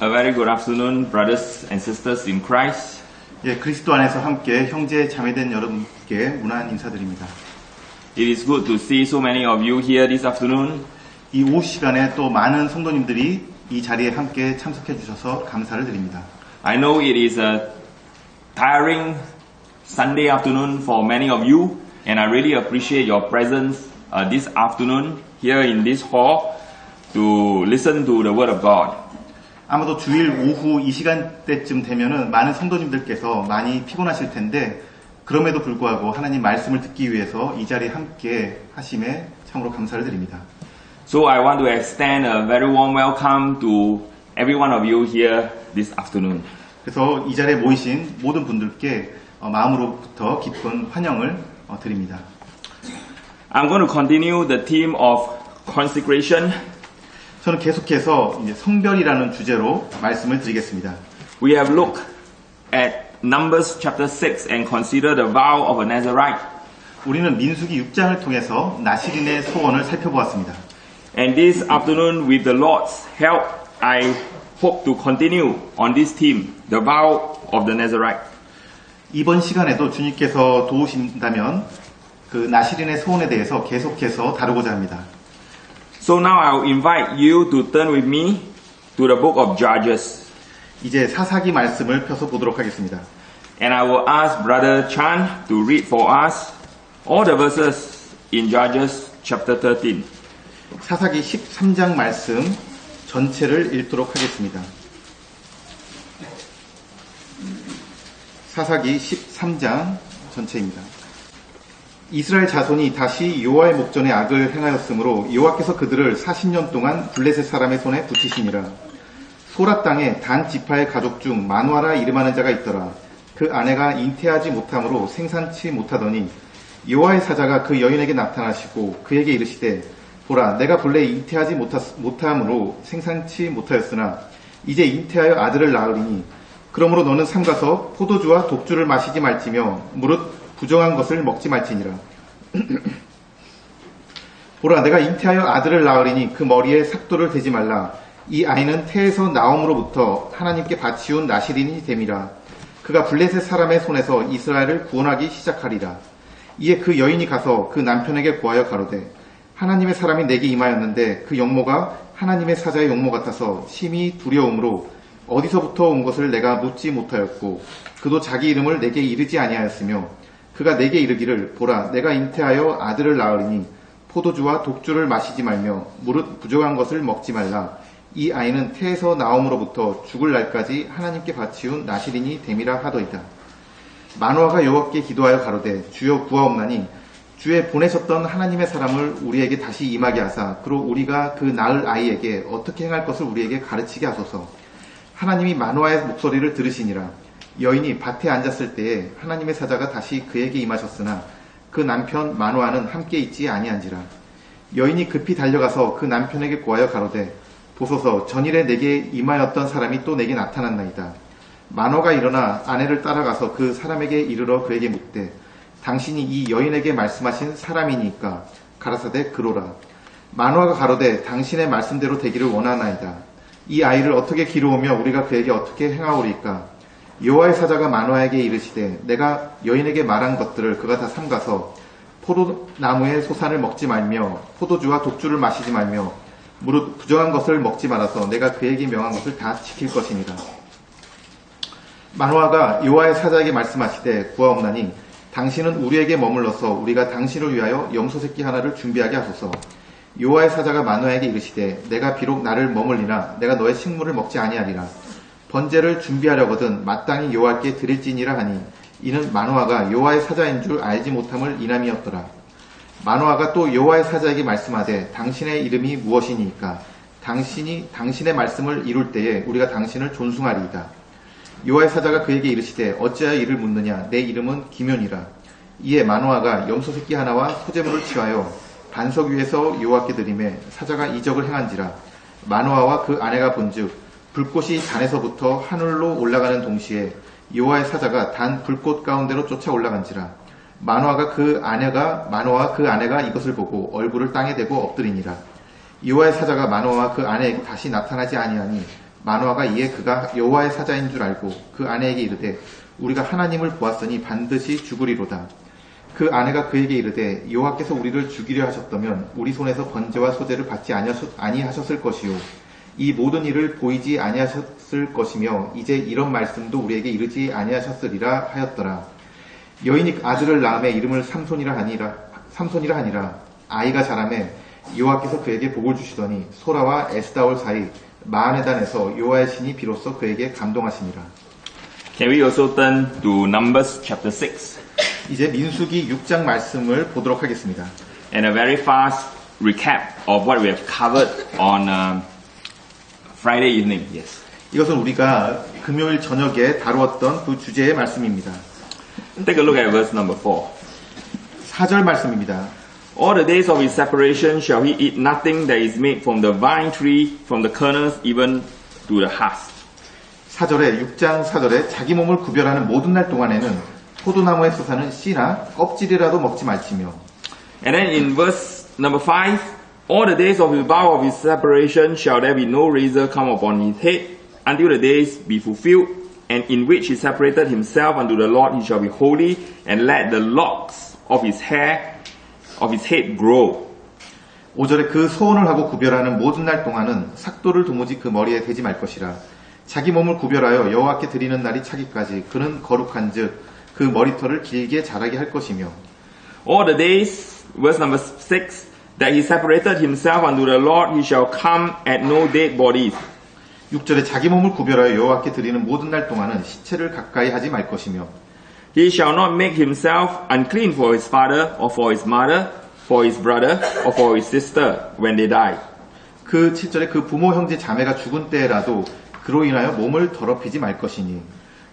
A very good afternoon, brothers and sisters in Christ. 예, 그리스도 안에서 함께 형제 자매된 여러분께 문안 인사드립니다. It is good to see so many of you here this afternoon. 이 오후 시간에 또 많은 성도님들이 이 자리에 함께 참석해 주셔서 감사를 드립니다. I know it is a tiring Sunday afternoon for many of you, and I really appreciate your presence this afternoon here in this hall to listen to the Word of God. 아마도 주일 오후 이 시간대쯤 되면은 많은 성도님들께서 많이 피곤하실 텐데 그럼에도 불구하고 하나님 말씀을 듣기 위해서 이 자리에 함께 하심에 참으로 감사를 드립니다. So I want to extend a very warm welcome to every one of you here this afternoon. 그래서 이 자리에 모이신 모든 분들께 마음으로부터 깊은 환영을 드립니다. I'm going to continue the theme of consecration. 저는 계속해서 이제 성별이라는 주제로 말씀을 드리겠습니다. We have looked at Numbers chapter 6 and considered the vow of a Nazirite. 우리는 민수기 6장을 통해서 나시린의 소원을 살펴보았습니다. And this afternoon, with the Lord's help, I hope to continue on this theme, the vow of the Nazirite. 이번 시간에도 주님께서 도우신다면 그 나시린의 소원에 대해서 계속해서 다루고자 합니다. So now I'll invite you to turn with me to the book of Judges. 이제 사사기 말씀을 펴서 보도록 하겠습니다. And I will ask Brother Chan to read for us all the verses in Judges chapter 13. 사사기 13장 말씀 전체를 읽도록 하겠습니다. 사사기 13장 전체입니다. 이스라엘 자손이 다시 여호와의 목전에 악을 행하였으므로 여호와께서 그들을 40년 동안 블레셋 사람의 손에 붙이시니라. 소라 땅에 단 지파의 가족 중 마누아라 이름하는 자가 있더라. 그 아내가 잉태하지 못함으로 생산치 못하더니 여호와의 사자가 그 여인에게 나타나시고 그에게 이르시되 보라, 내가 본래 잉태하지 못함으로 생산치 못하였으나 이제 잉태하여 아들을 낳으리니 그러므로 너는 삼가서 포도주와 독주를 마시지 말지며 무릇 부정한 것을 먹지 말지니라. 보라, 내가 잉태하여 아들을 낳으리니 그 머리에 삭도를 대지 말라. 이 아이는 태에서 나옴으로부터 하나님께 바치운 나시린이 됨이라. 그가 블레셋 사람의 손에서 이스라엘을 구원하기 시작하리라. 이에 그 여인이 가서 그 남편에게 고하여 가로되 하나님의 사람이 내게 임하였는데 그 용모가 하나님의 사자의 용모 같아서 심히 두려움으로 어디서부터 온 것을 내가 묻지 못하였고 그도 자기 이름을 내게 이르지 아니하였으며 그가 내게 이르기를 보라, 내가 잉태하여 아들을 낳으리니 포도주와 독주를 마시지 말며 무릇 부정한 것을 먹지 말라. 이 아이는 태에서 나옴으로부터 죽을 날까지 하나님께 바치운 나시린이 됨이라 하더이다. 마노아가 여호와께 기도하여 가로되 주여 구하옵나니 주에 보내셨던 하나님의 사람을 우리에게 다시 임하게 하사 그로 우리가 그 낳을 아이에게 어떻게 행할 것을 우리에게 가르치게 하소서. 하나님이 마노아의 목소리를 들으시니라. 여인이 밭에 앉았을 때에 하나님의 사자가 다시 그에게 임하셨으나 그 남편 마노아는 함께 있지 아니한지라. 여인이 급히 달려가서 그 남편에게 고하여 가로되 보소서, 전일에 내게 임하였던 사람이 또 내게 나타났나이다. 마노아가 일어나 아내를 따라가서 그 사람에게 이르러 그에게 묻되 당신이 이 여인에게 말씀하신 사람이니까? 가라사대 그로라. 마노아가 가로되 당신의 말씀대로 되기를 원하나이다. 이 아이를 어떻게 기르오며 우리가 그에게 어떻게 행하오리까? 여호와의 사자가 마노아에게 이르시되 내가 여인에게 말한 것들을 그가 다 삼가서 포도나무의 소산을 먹지 말며 포도주와 독주를 마시지 말며 무릇 부정한 것을 먹지 말아서 내가 그에게 명한 것을 다 지킬 것이니라. 마노아가 여호와의 사자에게 말씀하시되 구하옵나니 당신은 우리에게 머물러서 우리가 당신을 위하여 염소 새끼 하나를 준비하게 하소서. 여호와의 사자가 마노아에게 이르시되 내가 비록 나를 머물리나 내가 너의 식물을 먹지 아니하리라. 번제를 준비하려거든 마땅히 여호와께 드릴지니라 하니 이는 마노아가 여호와의 사자인 줄 알지 못함을 인함이었더라. 마노아가 또 여호와의 사자에게 말씀하되 당신의 이름이 무엇이니까? 당신이 당신의 말씀을 이룰 때에 우리가 당신을 존숭하리이다. 여호와의 사자가 그에게 이르시되 어찌하여 이를 묻느냐? 내 이름은 기묘니라. 이에 마노아가 염소 새끼 하나와 소제물을 취하여 반석 위에서 여호와께 드리매 사자가 이적을 행한지라. 마노아와 그 아내가 본즉 불꽃이 단에서부터 하늘로 올라가는 동시에 여호와의 사자가 단 불꽃 가운데로 쫓아 올라간지라. 마노아와 그 아내가 이것을 보고 얼굴을 땅에 대고 엎드리니라. 여호와의 사자가 마노아와 그 아내에게 다시 나타나지 아니하니 마노아가 이에 그가 여호와의 사자인 줄 알고 그 아내에게 이르되 우리가 하나님을 보았으니 반드시 죽으리로다. 그 아내가 그에게 이르되 여호와께서 우리를 죽이려 하셨다면 우리 손에서 번제와 소제를 받지 아니하셨을 것이요 이 모든 일을 보이지 아니하셨을 것이며 이제 이런 말씀도 우리에게 이르지 아니하셨으리라 하였더라. 여인이 아들을 낳음에 이름을 삼손이라 하니라. 아이가 자라매 여호와께서 그에게 복을 주시더니 소라와 에스다올 사이 마하네단에서 여호와의 신이 비로소 그에게 감동하시니라. Can we also turn to Numbers chapter 6? 이제 민수기 6장 말씀을 보도록 하겠습니다. And a very fast recap of what we have covered on Friday evening. Yes. 이것은 우리가 금요일 저녁에 다루었던 그 주제의 말씀입니다. Take a look at verse number 4. 4절 말씀입니다. All the days of his separation shall he eat nothing that is made from the vine tree, from the kernels even to the husk. 4절에 6장 4절에 자기 몸을 구별하는 모든 날 동안에는 포도나무에서 사는 씨나 껍질이라도 먹지 말지며. And then in verse number 5, all the days of the vow of his separation shall there be no razor come upon his head until the days be fulfilled, and in which he separated himself unto the Lord he shall be holy, and let the locks of his hair of his head grow. 5절에 그 소원을 하고 구별하는 모든 날 동안은 삭도를 도무지 그 머리에 대지 말 것이라. 자기 몸을 구별하여 여호와께 드리는 날이 차기까지 그는 거룩한즉 그 머리털을 길게 자라게 할 것이며. All the days, verse number 6, that he separated himself unto the Lord he shall come at no dead bodies. 6절에 자기 몸을 구별하여 여호와께 드리는 모든 날 동안은 시체를 가까이 하지 말 것이며. He shall not make himself unclean for his father or for his mother, for his brother or for his sister when they die. 그 7절에 그 부모 형제 자매가 죽은 때라도 그로 인하여 몸을 더럽히지 말 것이니.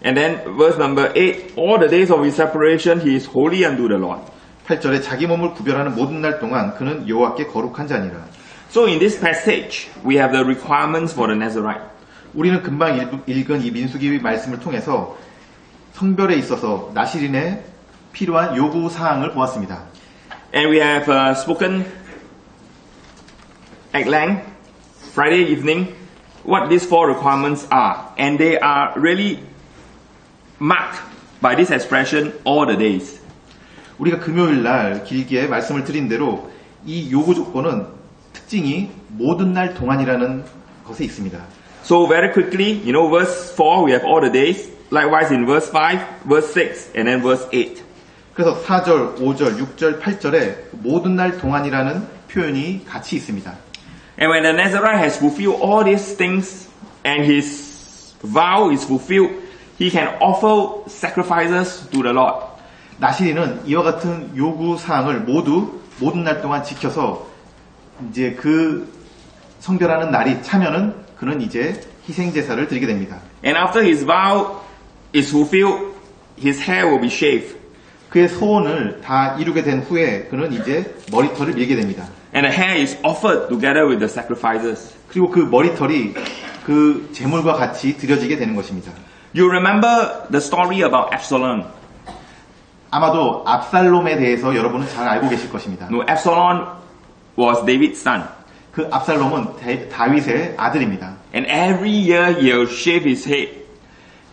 And then verse number 8, all the days of his separation he is holy unto the Lord. 8절에 자기 몸을 구별하는 모든 날 동안 그는 여호와께 거룩한 자니라. So in this passage we have the requirements for the Nazirite. 우리는 금방 읽은 이 민수기 말씀을 통해서 성별에 있어서 나시린의 필요한 요구 사항을 보았습니다. And we have spoken at length Friday evening what these four requirements are, and they are really marked by this expression all the days. 우리가 금요일 날 길게 말씀을 드린 대로 이 요구 조건은 특징이 모든 날 동안이라는 것에 있습니다. So very quickly, verse 4 we have all the days. Likewise in verse 5, verse 6, and then verse 8. 그래서 4절, 5절, 6절, 8절에 모든 날 동안이라는 표현이 같이 있습니다. And when the Nazirite has fulfilled all these things and his vow is fulfilled, he can offer sacrifices to the Lord. 나시린은 이와 같은 요구 사항을 모든 날 동안 지켜서 이제 그 성별하는 날이 차면은 그는 이제 희생 제사를 드리게 됩니다. And after his vow is fulfilled, his hair will be shaved. 그의 소원을 다 이루게 된 후에 그는 이제 머리털을 밀게 됩니다. And the hair is offered together with the sacrifices. 그리고 그 머리털이 그 제물과 같이 드려지게 되는 것입니다. You remember the story about Absalom. 아마도 압살롬에 대해서 여러분은 잘 알고 계실 것입니다. No, Absalom was David's son. 그 압살롬은 다윗의 아들입니다. And every year he will shave his head.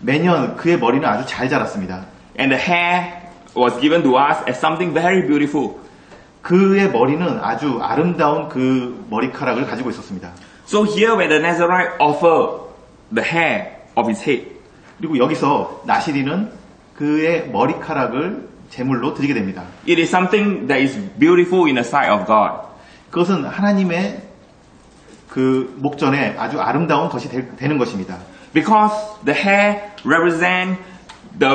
매년 그의 머리는 아주 잘 자랐습니다. And the hair was given to us as something very beautiful. 그의 머리는 아주 아름다운 그 머리카락을 가지고 있었습니다. So here when the Nazirite offer the hair of his head, 그리고 여기서 나시린은 그의 머리카락을 제물로 드리게 됩니다. it is something that is beautiful in the sight of God. 그것은 하나님의 그 목전에 아주 아름다운 것이 되는 것입니다. Because the hair represents the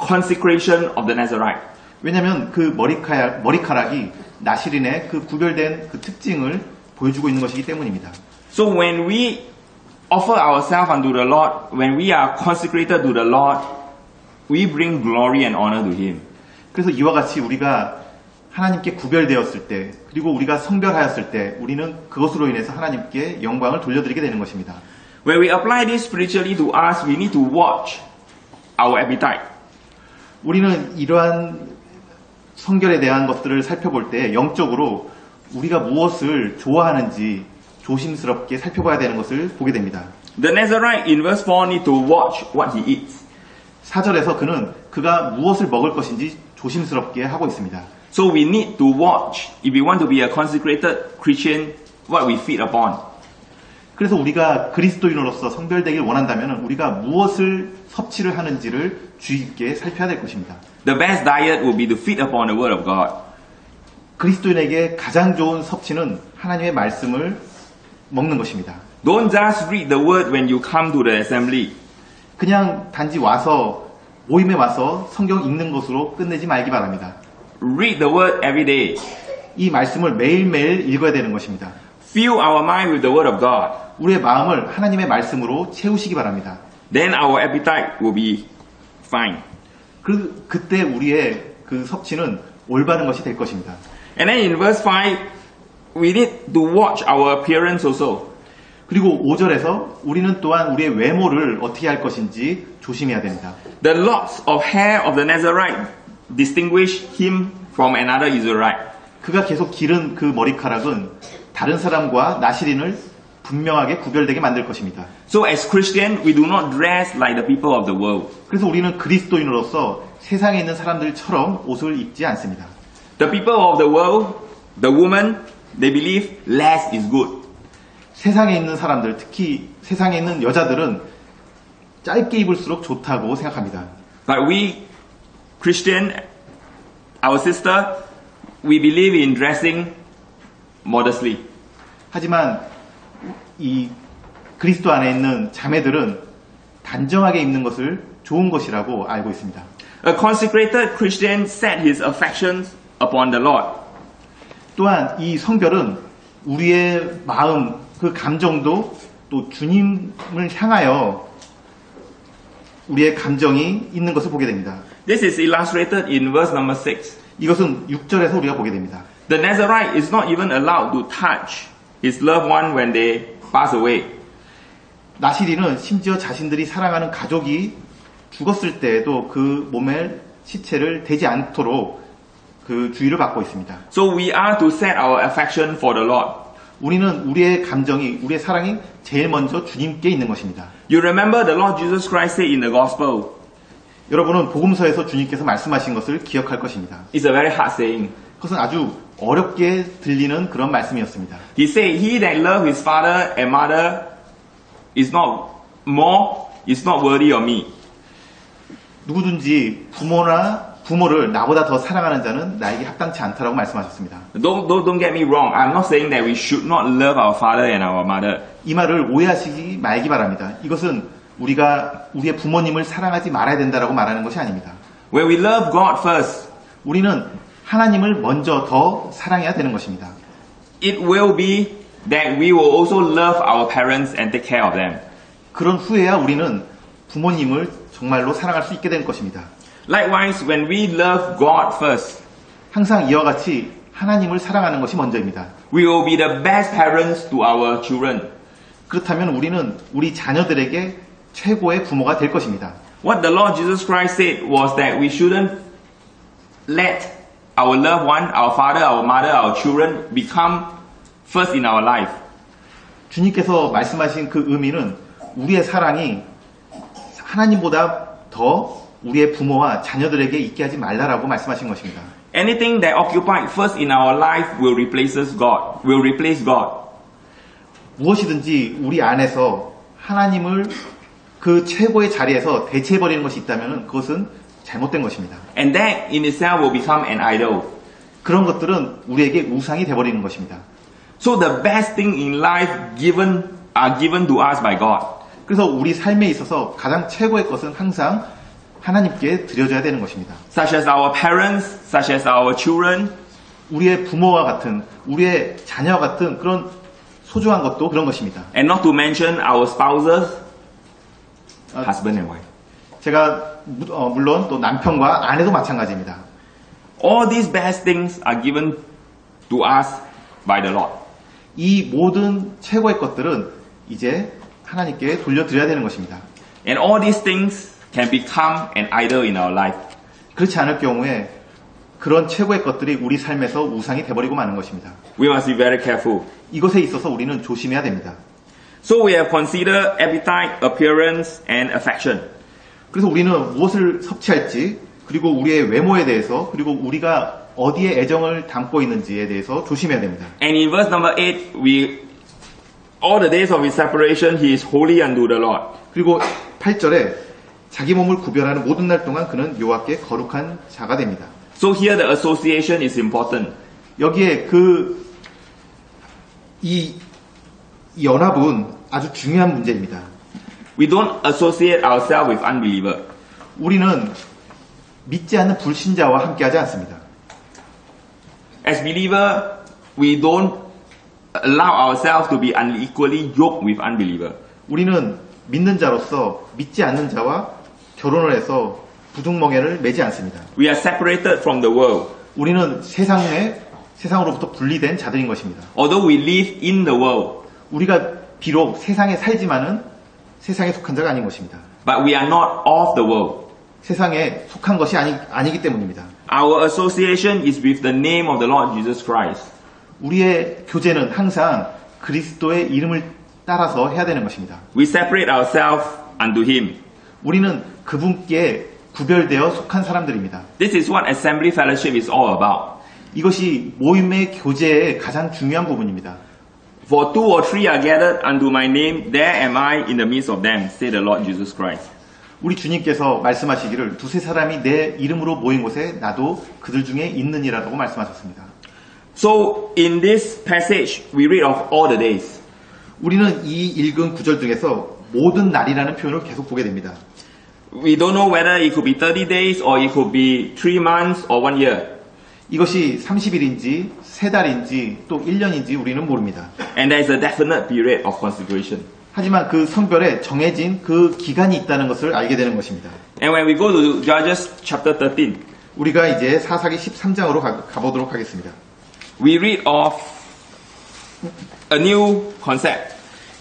consecration of the Nazirite. 왜냐하면 그 머리카락이 나시린의 그 구별된 그 특징을 보여주고 있는 것이기 때문입니다. So when we offer ourselves unto the Lord, when we are consecrated to the Lord, we bring glory and honor to Him. 그래서 이와 같이 우리가 하나님께 구별되었을 때, 그리고 우리가 성별하였을 때, 우리는 그것으로 인해서 하나님께 영광을 돌려드리게 되는 것입니다. When we apply this spiritually to us, we need to watch our appetite. 우리는 이러한 성결에 대한 것들을 살펴볼 때 영적으로 우리가 무엇을 좋아하는지 조심스럽게 살펴봐야 되는 것을 보게 됩니다. The Nazarite in verse 4 need to watch what he eats. 4절에서 그가 무엇을 먹을 것인지 조심스럽게 하고 있습니다. So we need to watch, if we want to be a consecrated Christian, what we feed upon. 그래서 우리가 그리스도인으로서 성별되길 원한다면 우리가 무엇을 섭취를 하는지를 주의 깊게 살펴야 될 것입니다. The best diet will be to feed upon the Word of God. 그리스도인에게 가장 좋은 섭취는 하나님의 말씀을 먹는 것입니다. Don't just read the Word when you come to the assembly. 그냥 단지 모임에 와서 성경 읽는 것으로 끝내지 말기 바랍니다. Read the Word every day. 이 말씀을 매일매일 읽어야 되는 것입니다. Fill our mind with the Word of God. 우리의 마음을 하나님의 말씀으로 채우시기 바랍니다. Then our appetite will be fine. 그때 우리의 그 섭취는 올바른 것이 될 것입니다. And then in verse 5, we need to watch our appearance also. 그리고 5절에서 우리는 또한 우리의 외모를 어떻게 할 것인지 조심해야 됩니다. The locks of hair of the Nazarite distinguish him from another Israelite. 그가 계속 기른 그 머리카락은 다른 사람과 나시린을 분명하게 구별되게 만들 것입니다. So as Christian, we do not dress like the people of the world. 그래서 우리는 그리스도인으로서 세상에 있는 사람들처럼 옷을 입지 않습니다. The people of the world, the woman, they believe less is good. 세상에 있는 사람들, 특히 세상에 있는 여자들은 짧게 입을수록 좋다고 생각합니다. But we, Christian, our sister, we believe in dressing modestly. 하지만 이 그리스도 안에 있는 자매들은 단정하게 입는 것을 좋은 것이라고 알고 있습니다. A consecrated Christian set his affections upon the Lord. 또한 이 성별은 우리의 마음, 그 감정도 또 주님을 향하여 우리의 감정이 있는 것을 보게 됩니다. This is illustrated in verse number 6. 이것은 6절에서 우리가 보게 됩니다. The Nazarite is not even allowed to touch his loved one when they pass away. 나시린은 심지어 자신들이 사랑하는 가족이 죽었을 때에도 그 몸의 시체를 대지 않도록 그 주의를 받고 있습니다. So we are to set our affection for the Lord. 우리는 우리의 감정이, 우리의 사랑이 제일 먼저 주님께 있는 것입니다. You remember the Lord Jesus Christ said in the Gospel. 여러분은 복음서에서 주님께서 말씀하신 것을 기억할 것입니다. It's a very hard saying. 그것은 아주 어렵게 들리는 그런 말씀이었습니다. He said, "He that loves his father and mother is not worthy of me." 누구든지 부모를 나보다 더 사랑하는 자는 나에게 합당치 않다라고 말씀하셨습니다. Don't get me wrong. I'm not saying that we should not love our father and our mother. 이 말을 오해하시기 말기 바랍니다. 이것은 우리가 우리의 부모님을 사랑하지 말아야 된다라고 말하는 것이 아닙니다. When we love God first, 우리는 하나님을 먼저 더 사랑해야 되는 것입니다. it will be that we will also love our parents and take care of them. 그런 후에야 우리는 부모님을 정말로 사랑할 수 있게 될 것입니다. Likewise, when we love God first, 항상 이와 같이 하나님을 사랑하는 것이 먼저입니다. we will be the best parents to our children. 그렇다면 우리는 우리 자녀들에게 최고의 부모가 될 것입니다. What the Lord Jesus Christ said was that we shouldn't let our loved one, our father, our mother, our children become first in our life. 주님께서 말씀하신 그 의미는 우리의 사랑이 하나님보다 더 우리의 부모와 자녀들에게 있게 하지 말라라고 말씀하신 것입니다. Anything that occupies first in our life will replace God. 무엇이든지 우리 안에서 하나님을 그 최고의 자리에서 대체해버리는 것이 있다면 그것은 잘못된 것입니다. And that in itself will become an idol. 그런 것들은 우리에게 우상이 되어버리는 것입니다. So the best thing in life are given to us by God. 그래서 우리 삶에 있어서 가장 최고의 것은 항상 하나님께 드려져야 되는 것입니다. Such as our parents, such as our children. 우리의 부모와 같은, 우리의 자녀와 같은 그런 소중한 것도 그런 것입니다. And not to mention our spouses, husband and wife. 제가 물론 또 남편과 아내도 마찬가지입니다. All these best things are given to us by the Lord. 이 모든 최고의 것들은 이제 하나님께 돌려드려야 되는 것입니다. And all these things can become an idol in our life. 그렇지 않을 경우에 그런 최고의 것들이 우리 삶에서 우상이 되어버리고 마는 것입니다. We must be very careful. 이것에 있어서 우리는 조심해야 됩니다. So we have considered appetite, appearance, and affection. 그래서 우리는 무엇을 섭취할지, 그리고 우리의 외모에 대해서, 그리고 우리가 어디에 애정을 담고 있는지에 대해서 조심해야 됩니다. And in verse number 8, all the days of his separation, he is holy unto the Lord. 그리고 8절에 자기 몸을 구별하는 모든 날 동안 그는 여호와께 거룩한 자가 됩니다. So here the association is important. 여기에 이 연합은 아주 중요한 문제입니다. We don't associate ourselves with unbeliever. 우리는 믿지 않는 불신자와 함께하지 않습니다. As believer, we don't allow ourselves to be unequally yoked with unbeliever. 우리는 믿는 자로서 믿지 않는 자와 결혼을 해서 부둥멍에를 매지 않습니다. We are separated from the world. 우리는 세상으로부터 분리된 자들인 것입니다. Although we live in the world, 우리가 비록 세상에 살지만은 세상에 속한 자가 아닌 것입니다. but we are not of the world. 세상에 속한 것이 아니기 때문입니다. Our association is with the name of the Lord Jesus Christ. 우리의 교제는 항상 그리스도의 이름을 따라서 해야 되는 것입니다. We separate ourselves unto Him. 우리는 그분께 구별되어 속한 사람들입니다. This is what assembly fellowship is all about. 이것이 모임의 교제의 가장 중요한 부분입니다. For two or three are gathered unto my name, there am I in the midst of them, say the Lord Jesus Christ. 우리 주님께서 말씀하시기를 두세 사람이 내 이름으로 모인 곳에 나도 그들 중에 있느니라고 말씀하셨습니다. So in this passage, we read of all the days. 우리는 이 읽은 구절 중에서 모든 날이라는 표현을 계속 보게 됩니다. We don't know whether it could be 30 days or it could be 3 months or 1 year. 이것이 30일인지 3달인지 또 1년인지 우리는 모릅니다. And there is a definite period of consecration. 하지만 그 성별에 정해진 그 기간이 있다는 것을 알게 되는 것입니다. And when we go to Judges chapter 13, 우리가 이제 사사기 13장으로 가보도록 하겠습니다. we read of a new concept.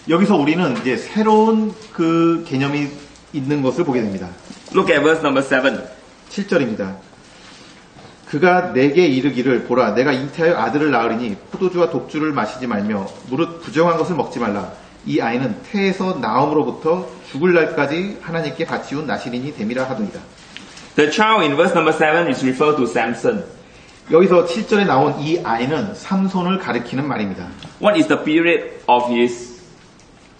여기서 우리는 이제 새로운 그 개념이 있는 것을 보게 됩니다. Look at verse number 7. 7절입니다. 그가 내게 이르기를 보라 내가 잉태하여 아들을 낳으리니 포도주와 독주를 마시지 말며 무릇 부정한 것을 먹지 말라. 이 아이는 태에서 나옴으로부터 죽을 날까지 하나님께 바치운 나시린이 됨이라 하더니라. The child in verse number 7 is referred to Samson. 여기서 7절에 나온 이 아이는 삼손을 가리키는 말입니다. What is the period of his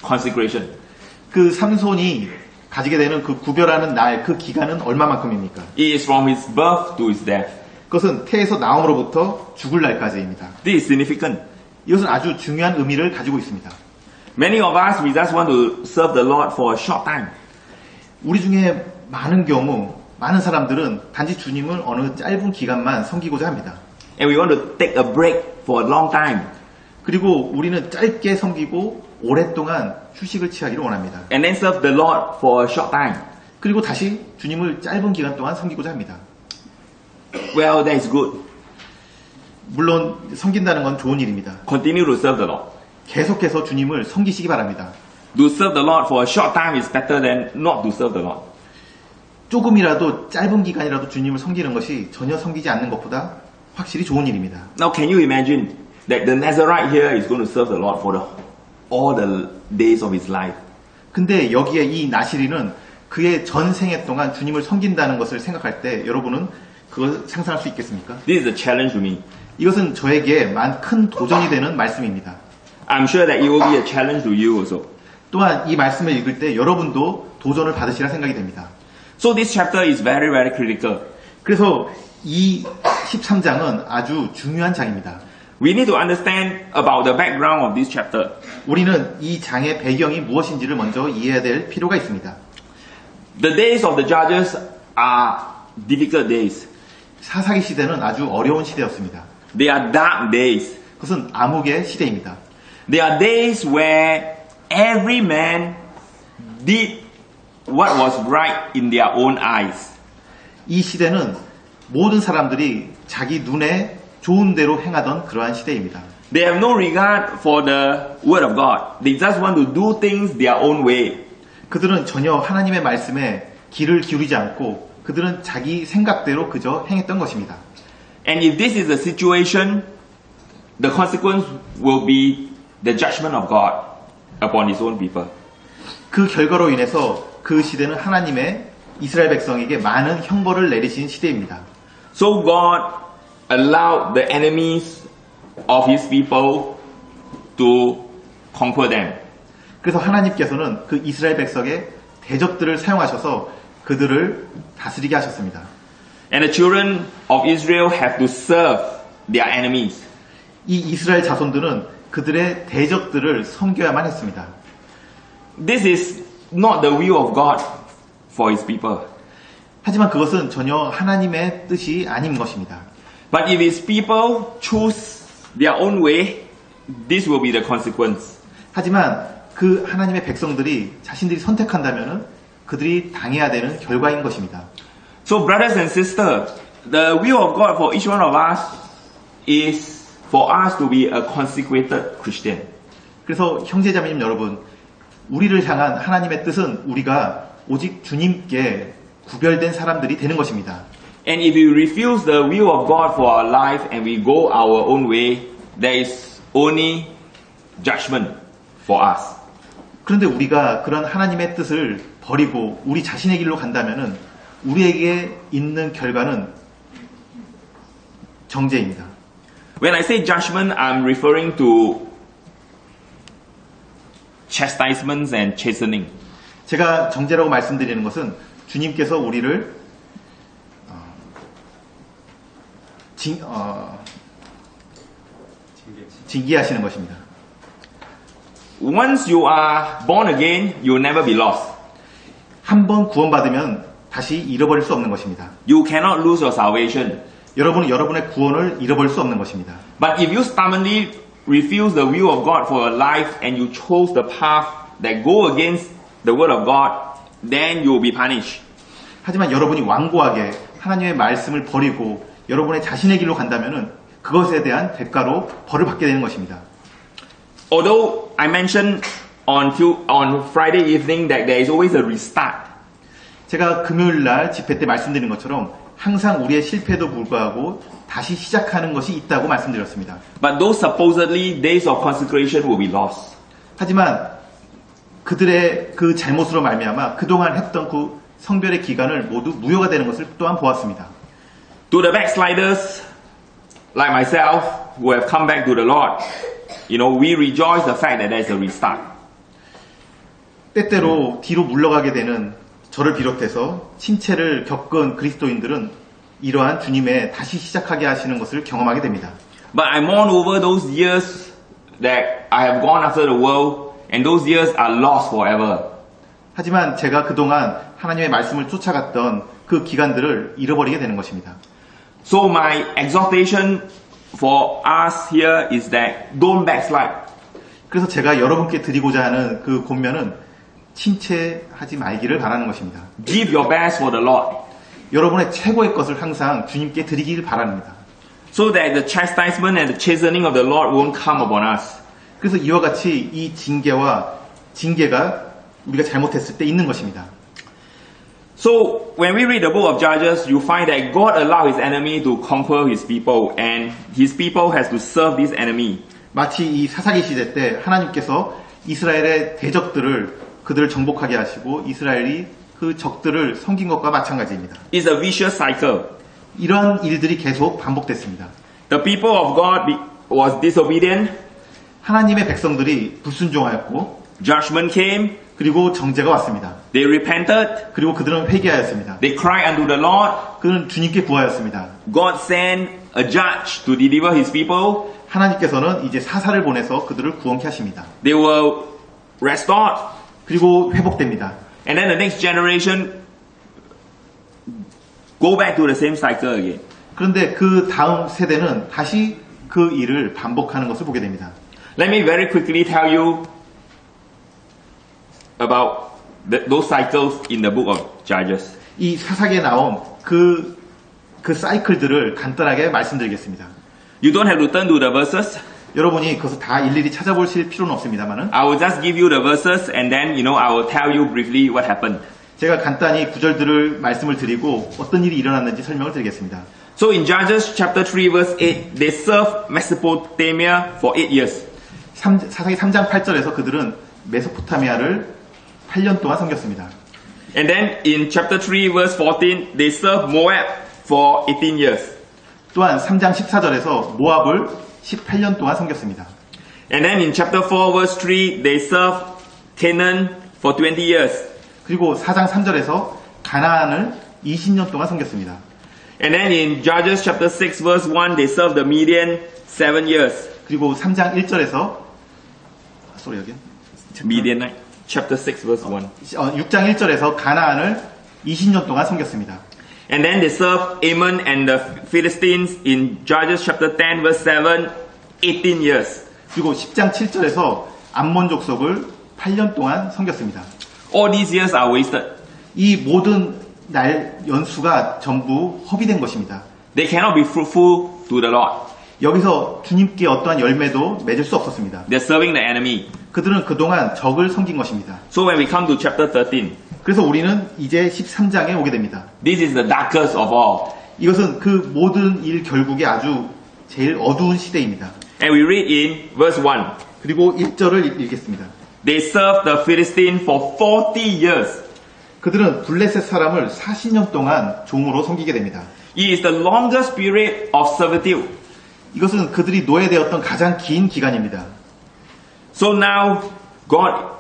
consecration? 그 삼손이 가지게 되는 그 구별하는 날, 그 기간은 얼마만큼입니까? It is from his birth to his death. 그것은 태에서 나옴으로부터 죽을 날까지입니다. This is significant. 이것은 아주 중요한 의미를 가지고 있습니다. Many of us, we just want to serve the Lord for a short time. 우리 중에 많은 사람들은 단지 주님을 어느 짧은 기간만 섬기고자 합니다. And we want to take a break for a long time. 그리고 우리는 짧게 섬기고 오랫동안 휴식을 취하기를 원합니다. And then serve the Lord for a short time. 그리고 다시 주님을 짧은 기간 동안 섬기고자 합니다. Well, that is good. 물론 섬긴다는 건 좋은 일입니다. Continue to serve the Lord. 계속해서 주님을 섬기시기 바랍니다. To serve the Lord for a short time is better than not to serve the Lord. 조금이라도 짧은 기간이라도 주님을 섬기는 것이 전혀 섬기지 않는 것보다 확실히 좋은 일입니다. Now, can you imagine that the Nazarite here is going to serve the Lord for all the days of his life? 근데 여기에 이 나시린은 그의 전생애 동안 주님을 섬긴다는 것을 생각할 때 여러분은 그걸 상상할 수 있겠습니까? This is a challenge to me. 이것은 저에게 큰 도전이 되는 말씀입니다. I'm sure that it will be a challenge to you also. 또한 이 말씀을 읽을 때 여러분도 도전을 받으시라 생각이 됩니다. So this chapter is very, very critical. 그래서 이 13장은 아주 중요한 장입니다. We need to understand about the background of this chapter. 우리는 이 장의 배경이 무엇인지를 먼저 이해해야 될 필요가 있습니다. The days of the judges are difficult days. 사사기 시대는 아주 어려운 시대였습니다. They are dark days. 그것은 암흑의 시대입니다. They are days where every man did what was right in their own eyes. 이 시대는 모든 사람들이 자기 눈에 좋은 대로 행하던 그러한 시대입니다. They have no regard for the word of God. They just want to do things their own way. 그들은 전혀 하나님의 말씀에 귀를 기울이지 않고 그들은 자기 생각대로 그저 행했던 것입니다. And if this is the situation, the consequence will be the judgment of God. upon his own people. 그 결과로 인해서 그 시대는 하나님의 이스라엘 백성에게 많은 형벌을 내리신 시대입니다. So God allowed the enemies of his people to conquer them. 그래서 하나님께서는 그 이스라엘 백성의 대적들을 사용하셔서 그들을 다스리게 하셨습니다. And the children of Israel have to serve their enemies. 이 이스라엘 자손들은 그들의 대적들을 섬겨야만 했습니다. This is not the will of God for his people. 하지만 그것은 전혀 하나님의 뜻이 아닌 것입니다. But if his people choose their own way, this will be the consequence. 하지만 그 하나님의 백성들이 자신들이 선택한다면 그들이 당해야 되는 결과인 것입니다. So brothers and sisters, the will of God for each one of us is for us to be a consecrated Christian. 그래서 형제자매님 여러분, 우리를 향한 하나님의 뜻은 우리가 오직 주님께 구별된 사람들이 되는 것입니다. And if we refuse the will of God for our life and we go our own way, there is only judgment for us. 그런데 우리가 그런 하나님의 뜻을 버리고 우리 자신의 길로 간다면은 우리에게 있는 결과는 정죄입니다. When I say judgment, I'm referring to chastisements and chastening. 제가 정죄라고 말씀드리는 것은 주님께서 우리를 징계하시는 것입니다. Once you are born again, you will never be lost. 한 번 구원받으면 다시 잃어버릴 수 없는 것입니다. You cannot lose your salvation. 여러분은 여러분의 구원을 잃어버릴 수 없는 것입니다. But if you stubbornly refuse the will of God for your life and you chose the path that go against the word of God, then you will be punished. 하지만 여러분이 완고하게 하나님의 말씀을 버리고 여러분의 자신의 길로 간다면은 그것에 대한 대가로 벌을 받게 되는 것입니다. Although I mentioned on Friday evening that there is always a restart. 제가 금요일 날 집회 때 말씀드린 것처럼 항상 우리의 실패에도 불구하고 다시 시작하는 것이 있다고 말씀드렸습니다. But those supposedly days of consecration will be lost. 하지만 그들의 그 잘못으로 말미암아 그동안 했던 그 성별의 기간을 모두 무효가 되는 것을 또한 보았습니다. To the backsliders like myself who have come back to the Lord, we rejoice the fact that there is a restart. 때때로 뒤로 물러가게 되는 저를 비롯해서 침체를 겪은 그리스도인들은 이러한 주님의 다시 시작하게 하시는 것을 경험하게 됩니다. But I mourn over those years that I have gone after the world, and those years are lost forever. 하지만 제가 그동안 하나님의 말씀을 쫓아갔던 그 기간들을 잃어버리게 되는 것입니다. So my exhortation for us here is that don't backslide. 그래서 제가 여러분께 드리고자 하는 그 권면은 침체하지 말기를 바라는 것입니다. Give your best for the Lord. 여러분의 최고의 것을 항상 주님께 드리길 바랍니다. So that the chastisement and the chastening of the Lord won't come upon us. 그래서 이와 같이 이 징계가 우리가 잘못했을 때 있는 것입니다. So when we read the book of Judges, you find that God allowed his enemy to conquer his people, and his people has to serve this enemy. 마치 이 사사기 시대 때 하나님께서 이스라엘의 대적들을 그들을 정복하게 하시고 이스라엘이 그 적들을 섬긴 것과 마찬가지입니다. It's a vicious cycle. 이러한 일들이 계속 반복됐습니다. The people of God was disobedient. 하나님의 백성들이 불순종하였고 Judgment came. 그리고 정죄가 왔습니다. They repented. 그리고 그들은 회개하였습니다. They cried unto the Lord. 그들은 주님께 구하였습니다. God sent a judge to deliver his people. 하나님께서는 이제 사사를 보내서 그들을 구원케 하십니다. They were restored. 그리고 회복됩니다. And then the next generation go back to the same cycle again. 그런데 그 다음 세대는 다시 그 일을 반복하는 것을 보게 됩니다. Let me very quickly tell you about those cycles in the book of Judges. 이 사사기에 나온 그 사이클들을 간단하게 말씀드리겠습니다. You don't have to turn to the verses. 여러분이 그것을 다 일일이 찾아보실 필요는 없습니다만은 I will just give you the verses and then I will tell you briefly what happened. 제가 간단히 구절들을 말씀을 드리고 어떤 일이 일어났는지 설명을 드리겠습니다. So in Judges chapter 3 verse 8, they served Mesopotamia for 8 years. 사사기 3장 8절에서 그들은 메소포타미아를 8년 동안 섬겼습니다. And then in chapter 3 verse 14, they served Moab for 18 years. 또한 3장 14절에서 모압을 18년 동안 섬겼습니다. And then in chapter 4 verse 3, they served Canaan for 20 years. 그리고 4장 3절에서 가나안을 20년 동안 섬겼습니다. And then in Judges chapter 6 verse 1, they served the Midian 7 years. 그리고 3장 1절에서 여기 Midianite. Chapter 6 verse 1. 6장 1절에서 가나안을 20년 동안 섬겼습니다. And then they served Ammon and the Philistines in Judges chapter 10 verse 7, 18 years. 그리고 10장 7절에서 암몬 족속을 8년 동안 섬겼습니다. All these years are wasted. 이 모든 날 연수가 전부 허비된 것입니다. They cannot be fruitful to the Lord. 여기서 주님께 어떠한 열매도 맺을 수 없었습니다. They're serving the enemy. 그들은 그동안 적을 섬긴 것입니다. So when we come to chapter 13, 그래서 우리는 이제 13장에 오게 됩니다. this is the darkest of all. 이것은 그 모든 일 결국에 아주 제일 어두운 시대입니다. And we read in verse 1. 그리고 1절을 읽겠습니다. They served the Philistines for 40 years. 그들은 블레셋 사람을 40년 동안 종으로 섬기게 됩니다. It is the longest period of servitude. 이것은 그들이 노예되었던 가장 긴 기간입니다. So now God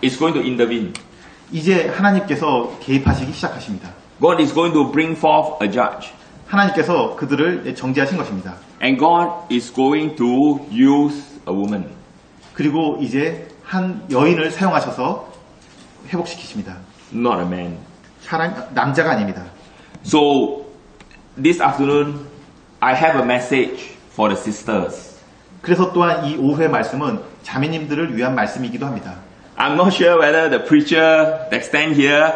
is going to intervene. 이제 하나님께서 개입하시기 시작하십니다. God is going to bring forth a judge. 하나님께서 그들을 정죄하신 것입니다. And God is going to use a woman. 그리고 이제 한 여인을 사용하셔서 회복시키십니다. Not a man. 남자가 아닙니다. So this afternoon I have a message for the sisters. 그래서 또한 이 오후의 말씀은 자매님들을 위한 말씀이기도 합니다. I'm not sure whether the preacher that stand here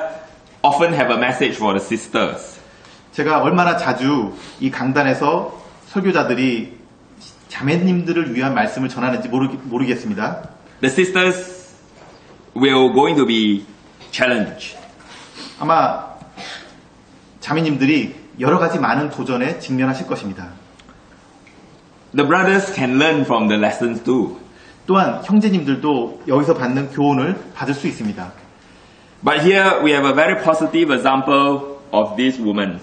often have a message for the sisters. 제가 얼마나 자주 이 강단에서 설교자들이 자매님들을 위한 말씀을 전하는지 모르겠습니다. The sisters will going to be challenged. 아마 자매님들이 여러 가지 많은 도전에 직면하실 것입니다. The brothers can learn from the lessons too. 또한 형제님들도 여기서 받는 교훈을 받을 수 있습니다. But here we have a very positive example of this woman.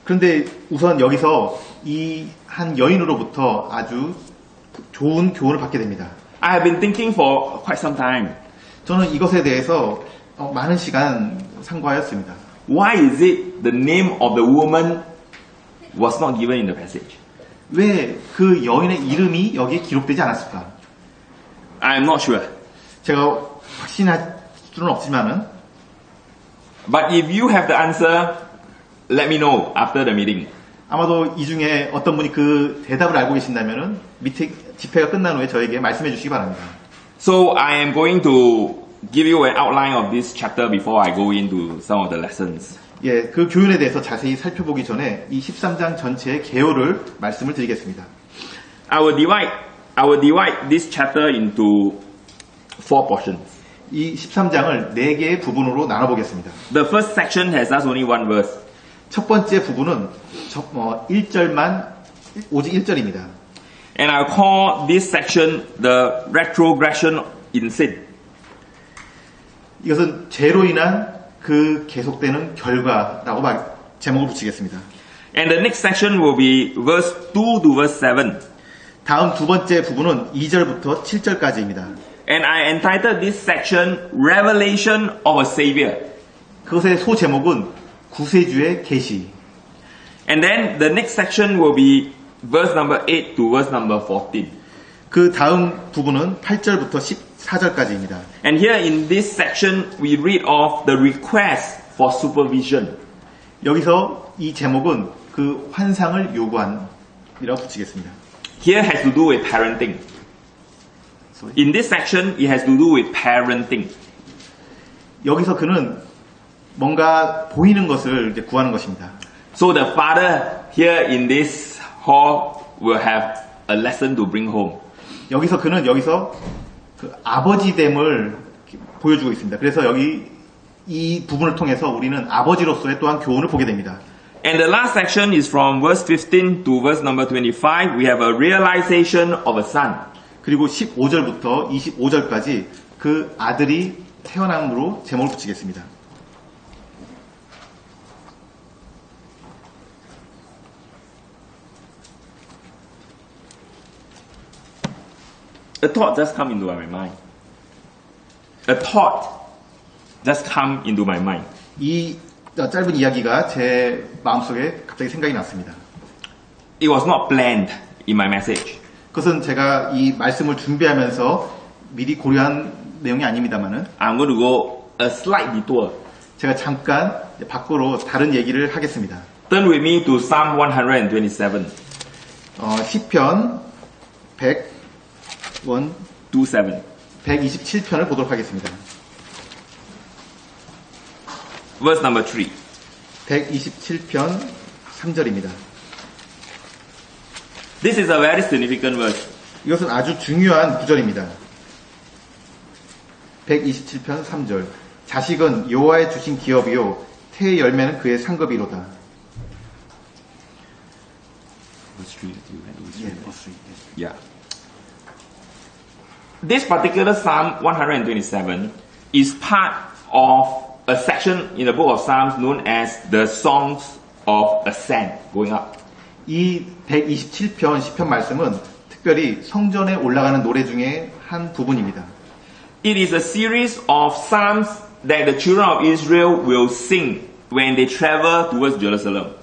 그런데 우선 여기서 이 한 여인으로부터 아주 좋은 교훈을 받게 됩니다. I have been thinking for quite some time. 저는 이것에 대해서 많은 시간 상고하였습니다. Why is it the name of the woman was not given in the passage? 왜 그 여인의 이름이 여기에 기록되지 않았을까? I am not sure. 제가 확신할 수는 없지만은 But if you have the answer, let me know after the meeting. 아마도 이 중에 어떤 분이 그 대답을 알고 계신다면은 밑에 집회가 끝난 후에 저에게 말씀해 주시기 바랍니다. So I am going to give you an outline of this chapter before I go into some of the lessons. 예, 그 교훈에 대해서 자세히 살펴보기 전에 이 13장 전체의 개요를 말씀을 드리겠습니다. I will divide this chapter into 4 portions. 이 13장을 4개의 부분으로 나눠보겠습니다. The first section has just only one verse. 첫 번째 부분은 1절만 오직 1절입니다. And I'll call this section the retrogression in sin. 이것은 죄로 인한 그 계속되는 결과라고 제목을 붙이겠습니다. And the next section will be verse 2 to verse 7. 다음 두 번째 부분은 2절부터 7절까지입니다. And I entitled this section Revelation of a Savior. 그것의 소제목은 구세주의 계시. And then the next section will be verse number 8 to verse number 14. 그 다음 부분은 8절부터 14절까지입니다. And here in this section we read of the request for supervision. 여기서 이 제목은 그 환상을 요구한이라고 붙이겠습니다. Here has to do with parenting. In this section it has to do with parenting. 여기서 그는 뭔가 보이는 것을 이제 구하는 것입니다. So the father here in this hall will have a lesson to bring home. 여기서 그는 그 아버지됨을 보여주고 있습니다. 그래서 여기 이 부분을 통해서 우리는 아버지로서의 또한 교훈을 보게 됩니다. And the last section is from verse 15 to verse number 25. We have a realization of a son. 그리고 15절부터 25절까지 그 아들이 태어남으로 제목을 붙이겠습니다. A thought just come into my mind. A thought just come into my mind. 이 짧은 이야기가 제 마음속에 갑자기 생각이 났습니다. It was not planned in my message. 그것은 제가 이 말씀을 준비하면서 미리 고려한 내용이 아닙니다만은 I'm going to go a slight detour. 제가 잠깐 밖으로 다른 얘기를 하겠습니다. Turn with me to Psalm 127. 시편 27. 127편을 보도록 하겠습니다. Verse number 3. 127편 3절입니다. This is a very significant verse. 이것은 아주 중요한 구절입니다. 127편 3절. 자식은 여호와의 주신 기업이요 태의 열매는 그의 상급이로다. Verse 3 that you read. 예, verse 3. Yeah. This particular Psalm 127 is part of a section in the book of Psalms known as the Songs of Ascent, going up. 이 127편 시편 말씀은 특별히 성전에 올라가는 노래 중에 한 부분입니다. It is a series of psalms that the children of Israel will sing when they travel towards Jerusalem.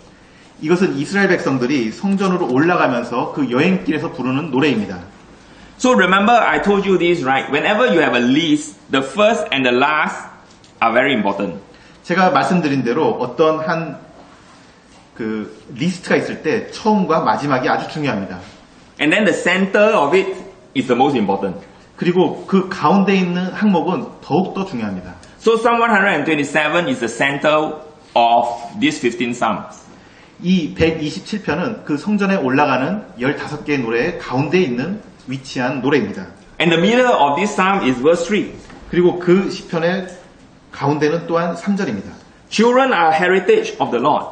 이것은 이스라엘 백성들이 성전으로 올라가면서 그 여행길에서 부르는 노래입니다. So remember I told you this, right? Whenever you have a list, the first and the last are very important. 제가 말씀드린 대로 어떤 한 리스트가 있을 때 처음과 마지막이 아주 중요합니다. And then the center of it is the most important. 그리고 그 가운데 있는 항목은 더욱더 중요합니다. So Psalm 127 is the center of these 15 psalms. 이 127편은 그 성전에 올라가는 15개의 노래의 가운데 있는 위치한 노래입니다. And the middle of this psalm is verse 3. 그리고 그 시편의 가운데는 또한 3절입니다. Children are heritage of the Lord,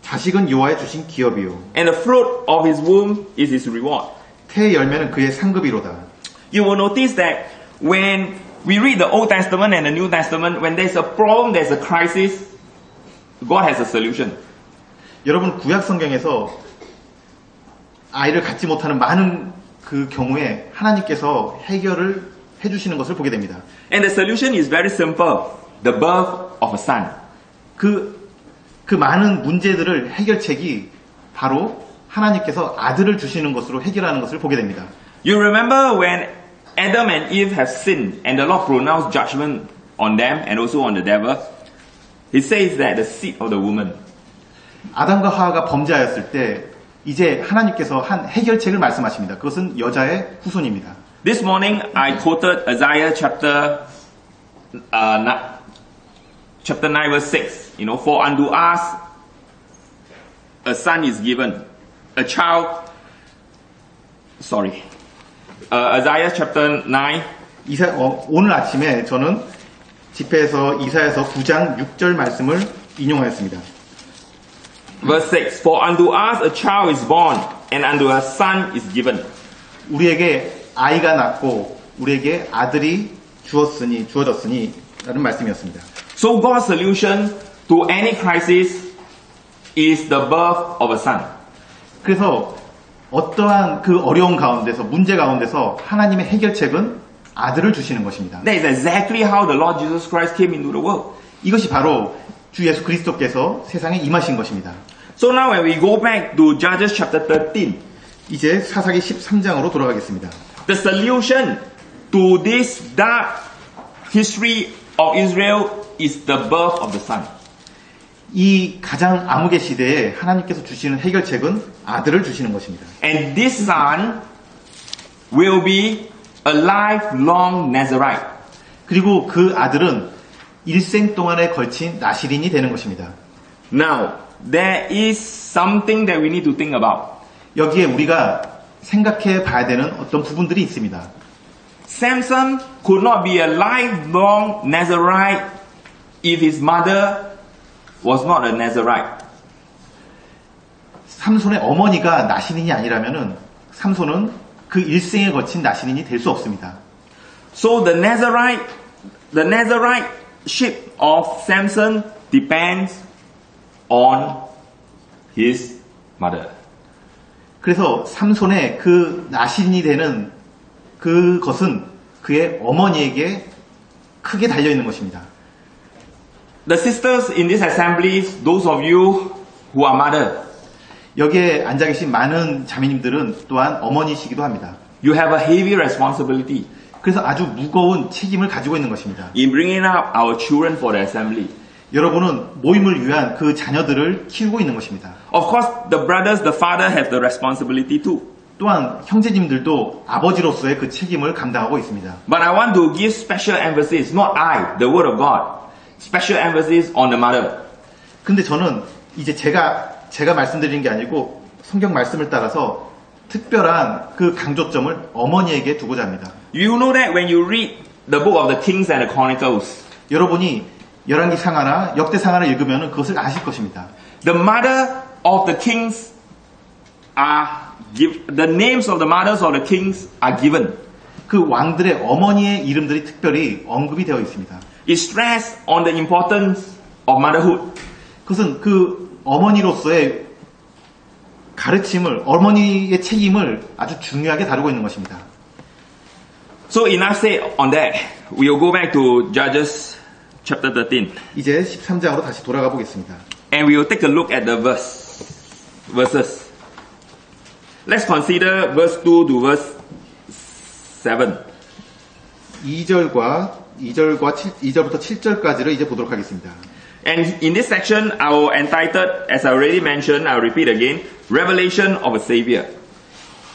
자식은 여호와의 주신 기업이요 and the fruit of his womb is his reward. 태의 열매는 그의 상급이로다. You will notice that when we read the Old Testament and the New Testament, when there's a problem, there's a crisis, God has a solution. 여러분 구약 성경에서 아이를 갖지 못하는 많은 그 경우에 하나님께서 해결을 해주시는 것을 보게 됩니다. And the solution is very simple. The birth of a son. 그 많은 문제들을 해결책이 바로 하나님께서 아들을 주시는 것으로 해결하는 것을 보게 됩니다. You remember when Adam and Eve have sinned and the Lord pronounced judgment on them and also on the devil? He says that the seed of the woman. 아담과 하와가 범죄하였을 때 이제 하나님께서 한 해결책을 말씀하십니다. 그것은 여자의 후손입니다. This morning I quoted Isaiah chapter 9 verse 6. You know, for unto us a son is given, a child. Sorry, Isaiah chapter 9. 오늘 아침에 저는 집회에서 이사야서 9장 6절 말씀을 인용하였습니다. Verse 6. For unto us a child is born, and unto us a son is given. 우리에게 아이가 낳고 우리에게 아들이 주어졌으니 라는 말씀이었습니다. So God's solution to any crisis is the birth of a son. 그래서 어떠한 그 어려운 가운데서 문제 가운데서 하나님의 해결책은 아들을 주시는 것입니다. That is exactly how the Lord Jesus Christ came into the world. 이것이 바로 주 예수 그리스도께서 세상에 임하신 것입니다. So now when we go back to Judges chapter 13, 이제 사사기 13장으로 돌아가겠습니다. the solution to this dark history of Israel is the birth of the son. 이 가장 암흑의 시대에 하나님께서 주시는 해결책은 아들을 주시는 것입니다. And this son will be a lifelong Nazarite. 그리고 그 아들은 일생 동안에 걸친 나시린이 되는 것입니다. Now, there is something that we need to think about. 여기에 우리가 생각해 봐야 되는 어떤 부분들이 있습니다. Samson could not be a lifelong Nazarite if his mother was not a Nazarite. 삼손의 어머니가 나시린이 아니라면은 삼손은 그 일생에 거친 나시린이 될 수 없습니다. So the Nazarite-ship of Samson depends on his mother. 그래서 삼손의 그 나신이 되는 그것은 그의 어머니에게 크게 달려 있는 것입니다. The sisters in this assemblies, those of you who are mother, 여기에 앉아 계신 많은 자매님들은 또한 어머니시기도 합니다. you have a heavy responsibility 그래서 아주 무거운 책임을 가지고 있는 것입니다. in bringing up our children for the assembly. 여러분은 모임을 위한 그 자녀들을 키우고 있는 것입니다. Of course, the brothers, the father have the responsibility too. 또한 형제님들도 아버지로서의 그 책임을 감당하고 있습니다. But I want to give special emphasis, not I, the word of God, special emphasis on the mother. 근데 저는 이제 제가 말씀드리는 게 아니고 성경 말씀을 따라서 특별한 그 강조점을 어머니에게 두고자 합니다. You know that when you read the book of the Kings and the Chronicles, 여러분이 열왕기 상하나 역대 상하를 읽으면 그것을 아실 것입니다. the mother of the kings the names of the mothers of the kings are given. 그 왕들의 어머니의 이름들이 특별히 언급이 되어 있습니다. It stress on the importance of motherhood. 그것은 그 어머니로서의 가르침을, 어머니의 책임을 아주 중요하게 다루고 있는 것입니다. So enough said on that. We'll go back to Judges chapter 13. 이제 13장으로 다시 돌아가 보겠습니다. And we will take a look at the verses. Let's consider verse 2 to verse 7. 2절부터 7절까지를 이제 보도록 하겠습니다. And in this section, I will entitle, as I already mentioned, I'll repeat again, Revelation of a Savior.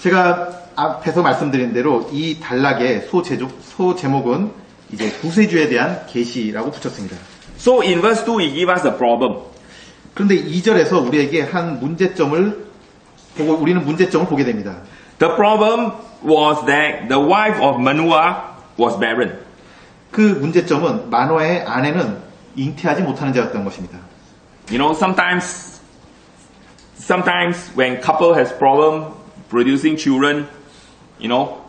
제가 앞에서 말씀드린 대로 이 단락의 소제목은 이제 구세주에 대한 계시라고 붙였습니다. So in verse 2, it gives us a problem. 그런데 2절에서 우리에게 한 우리는 문제점을 보게 됩니다. The problem was that the wife of Manoah was barren. 그 문제점은 마노아의 아내는 잉태하지 못하는 자였던 것입니다. You know, sometimes when couple has problem producing children, you know,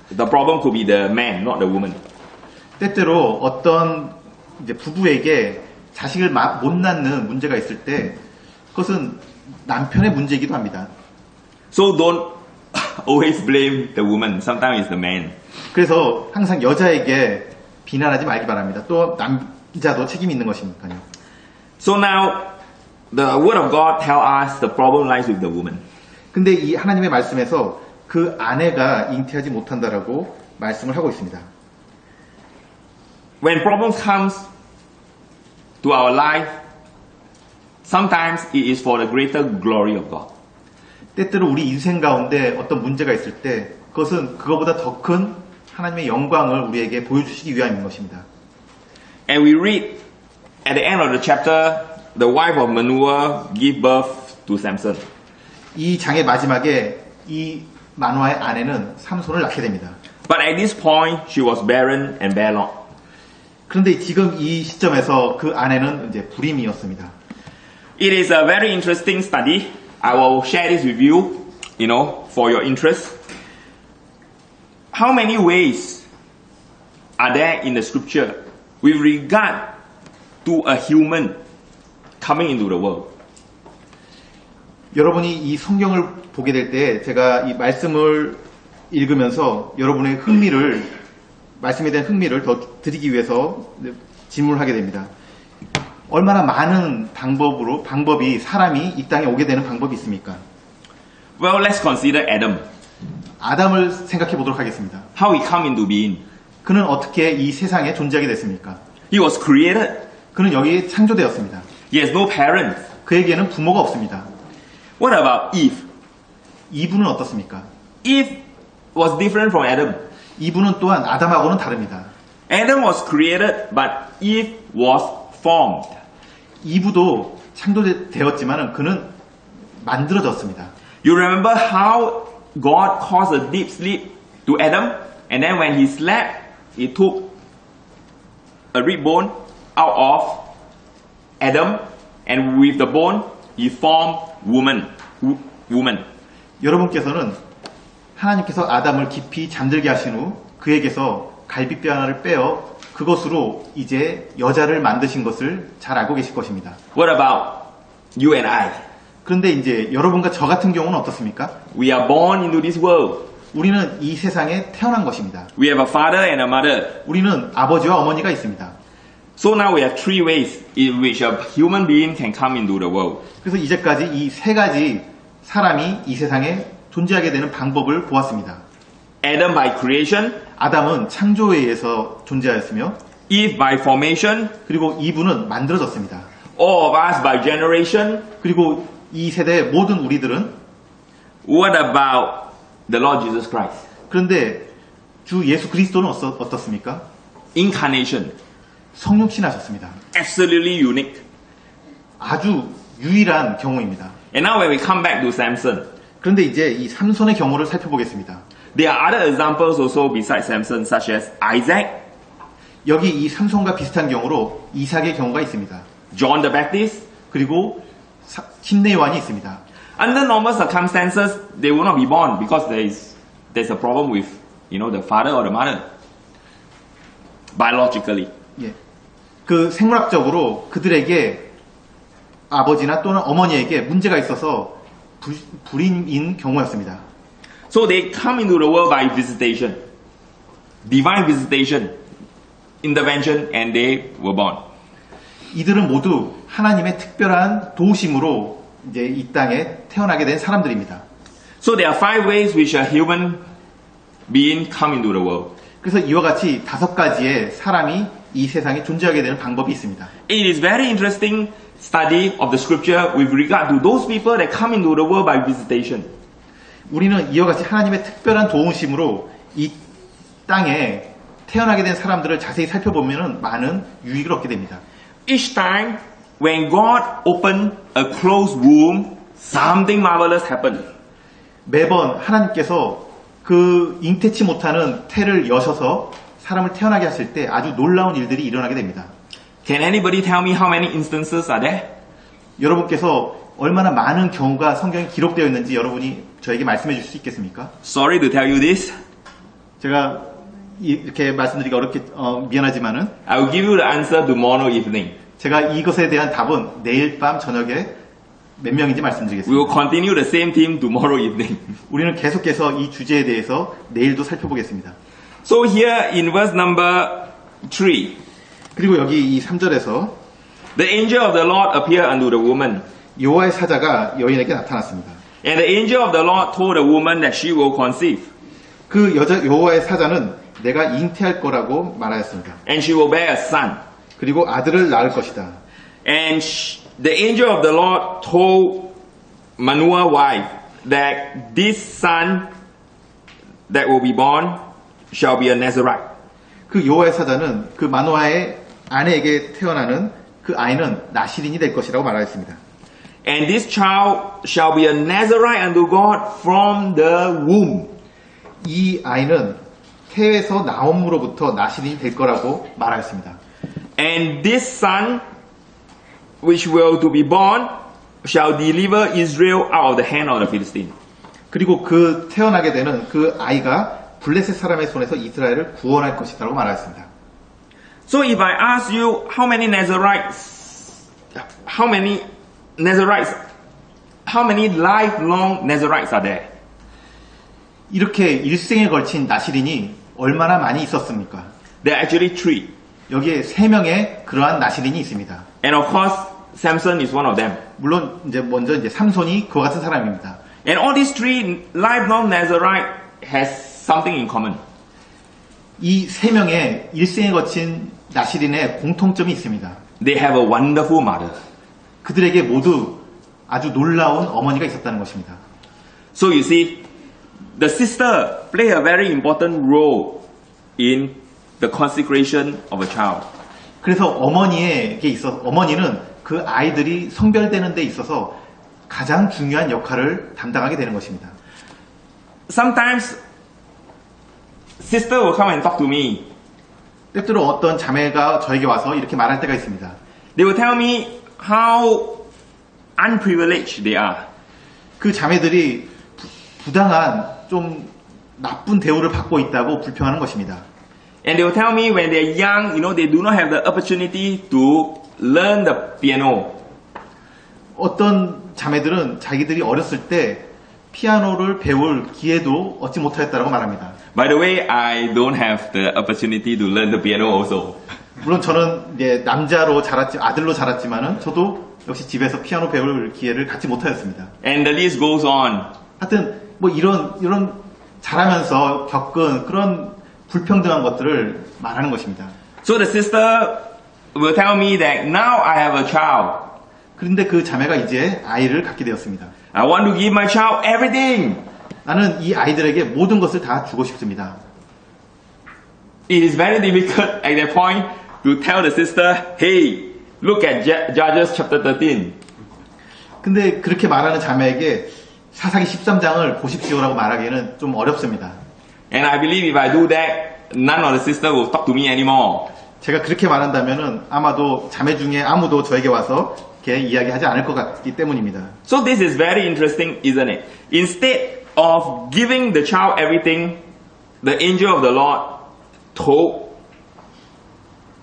the problem could be the man, not the woman. 때때로 어떤 이제 부부에게 자식을 못 낳는 문제가 있을 때 그것은 남편의 문제이기도 합니다. So don't always blame the woman. Sometimes it's the man. 그래서 항상 여자에게 비난하지 말기 바랍니다. 또 남자도 책임이 있는 것이니까요. So now, the word of God tells us the problem lies with the woman. 근데 이 하나님의 말씀에서 그 아내가 잉태하지 못한다라고 말씀을 하고 있습니다. When problems comes to our life, sometimes it is for the greater glory of God. 때때로 우리 인생 가운데 어떤 문제가 있을 때 그것은 그거보다 더 큰 하나님의 영광을 우리에게 보여주시기 위함인 것입니다. And we read at the end of the chapter, the wife of Manoah gave birth to Samson. 이 장의 마지막에 이 마노아의 아내는 삼손을 낳게 됩니다. But at this point, she was barren and bare not. 그런데 지금 이 시점에서 그 아내는 이제 불임이었습니다. It is a very interesting study. I will share this with you, for your interest. How many ways are there in the scripture with regard to a human coming into the world? 여러분이 이 성경을 보게 될 때 제가 이 말씀을 읽으면서 여러분의 말씀에 대한 흥미를 더 드리기 위해서 질문을 하게 됩니다. 얼마나 많은 방법이 사람이 이 땅에 오게 되는 방법이 있습니까? Well, let's consider Adam. 아담을 생각해 보도록 하겠습니다. How he come into being. 그는 어떻게 이 세상에 존재하게 됐습니까? He was created. 그는 여기에 창조되었습니다. He has no parents. 그에게는 부모가 없습니다. What about Eve? 이브는 어떻습니까? Eve was different from Adam. 이브는 또한 아담하고는 다릅니다. Adam was created, but Eve was formed. 이브도 창조되었지만 그는 만들어졌습니다. You remember how God caused a deep sleep to Adam, and then when he slept, he took a rib bone out of Adam, and with the bone, he formed woman. 여러분께서는 하나님께서 아담을 깊이 잠들게 하신 후 그에게서 갈비뼈 하나를 빼어 그것으로 이제 여자를 만드신 것을 잘 알고 계실 것입니다. What about you and I? 그런데 이제 여러분과 저 같은 경우는 어떻습니까? We are born into this world. 우리는 이 세상에 태어난 것입니다. We have a father and a mother. 우리는 아버지와 어머니가 있습니다. So now we have three ways in which a human being can come into the world. 그래서 이제까지 이 세 가지 사람이 이 세상에 존재하게 되는 방법을 보았습니다. Adam by creation, 아담은 창조에 의해서 존재하였으며 Eve by formation, 그리고 이브는 만들어졌습니다. all of us by generation. 그리고 이 세대의 모든 우리들은 What about the Lord Jesus Christ? 그런데 주 예수 그리스도는 어떻습니까? Incarnation, 성육신하셨습니다. absolutely unique. 아주 유일한 경우입니다. And now when we come back to Samson, 그런데 이제 이 삼손의 경우를 살펴보겠습니다. there are other examples also besides Samson, such as Isaac, 여기 이 삼손과 비슷한 경우로 이삭의 경우가 있습니다. John the Baptist. 그리고 침례 요한이 있습니다. Under normal circumstances, they will not be born because there's a problem with, the father or the mother. Biologically. 예. 그 생물학적으로 그들에게 아버지나 또는 어머니에게 문제가 있어서 불임인 경우였습니다. So they come into the world by visitation. Divine visitation. Intervention, and they were born. 이들은 모두 하나님의 특별한 도우심으로 이제 이 땅에 태어나게 된 사람들입니다. So there are five ways which a human being come into the world. 그래서 이와 같이 5가지의 사람이 이 세상에 존재하게 되는 방법이 있습니다. It is very interesting study of the scripture with regard to those people that come into the world by visitation. 우리는 이와 같이 하나님의 특별한 도우심으로 이 땅에 태어나게 된 사람들을 자세히 살펴보면 많은 유익을 얻게 됩니다. Each time when God opened a closed womb, something marvelous happened. 매번 하나님께서 그 잉태치 못하는 태를 여셔서 사람을 태어나게 하실 때 아주 놀라운 일들이 일어나게 됩니다. Can anybody tell me how many instances are there? 여러분께서 얼마나 많은 경우가 성경에 기록되어 있는지 여러분이 저에게 말씀해 주실 수 있겠습니까? Sorry to tell you this. 제가 이렇게 말씀드리기 어렵게 미안하지만은 I will give you the answer tomorrow evening. 제가 이것에 대한 답은 내일 밤 저녁에 몇 명인지 We 말씀드리겠습니다. will continue the same theme tomorrow evening. 우리는 계속해서 이 주제에 대해서 내일도 살펴보겠습니다. So here in verse number 3, 그리고 여기 이 3절에서 the angel of the Lord appeared unto the woman. 여호와의 사자가 여인에게 나타났습니다. And the angel of the Lord told the woman that she will conceive. 그 여호와의 사자는 내가 잉태할 거라고 말하였습니다. And she will bear a son. 그리고 아들을 낳을 것이다. And the angel of the Lord told Manoah's wife that this son that will be born shall be a Nazarite. 그 여호와의 사자는 그 마노아의 아내에게 태어나는 그 아이는 나시린이 될 것이라고 말하였습니다. And this child shall be a Nazarite unto God from the womb. 이 아이는 태에서 나옴으로부터 나시린이 될 거라고 말하였습니다. And this son which will to be born shall deliver Israel out of the hand of the Philistines. 그리고 그 태어나게 되는 그 아이가 블레셋 사람의 손에서 이스라엘을 구원할 것이라고 말하였습니다. So if I ask you how many lifelong Nazarites are there? 이렇게 일생에 걸친 나시린이 얼마나 많이 있었습니까? There are actually 3. 여기에 3명의 그러한 나시린이 있습니다. And of course, Samson is one of them. 물론 먼저 삼손이 그와 같은 사람입니다. And all these 3 lifelong Nazarite has something in common. 이 3명의 일생에 거친 나시린의 공통점이 있습니다. They have a wonderful mother. 그들에게 모두 아주 놀라운 어머니가 있었다는 것입니다. So you see, the sister play a very important role in the consecration of a child. 그래서 어머니는 그 아이들이 성별되는 데 있어서 가장 중요한 역할을 담당하게 되는 것입니다. Sometimes sister will come and talk to me. 때때로 어떤 자매가 저에게 와서 이렇게 말할 때가 있습니다. They will tell me how unprivileged they are. 그 자매들이 부당한 좀 나쁜 대우를 받고 있다고 불평하는 것입니다. And they will tell me when they're young, they do not have the opportunity to learn the piano. 어떤 자매들은 자기들이 어렸을 때 피아노를 배울 기회도 얻지 못하였다고 말합니다. By the way, I don't have the opportunity to learn the piano also. 물론 저는 이제 아들로 자랐지만은 저도 역시 집에서 피아노 배울 기회를 갖지 못하였습니다. And the list goes on. 하여튼 뭐 이런 자라면서 겪은 그런 불평등한 것들을 말하는 것입니다. So the sister will tell me that now I have a child. 그런데 그 자매가 이제 아이를 갖게 되었습니다. I want to give my child everything. 나는 이 아이들에게 모든 것을 다 주고 싶습니다. It is very difficult at that point to tell the sister, hey, look at Judges chapter 13. 근데 그렇게 말하는 자매에게 사사기 13장을 보십시오라고 말하기에는 좀 어렵습니다. And I believe if I do that, none of the sister will talk to me anymore. 제가 그렇게 말한다면은 아마도 자매 중에 아무도 저에게 와서 이렇게 이야기하지 않을 것 같기 때문입니다. So this is very interesting, isn't it? Instead of giving the child everything, the angel of the Lord told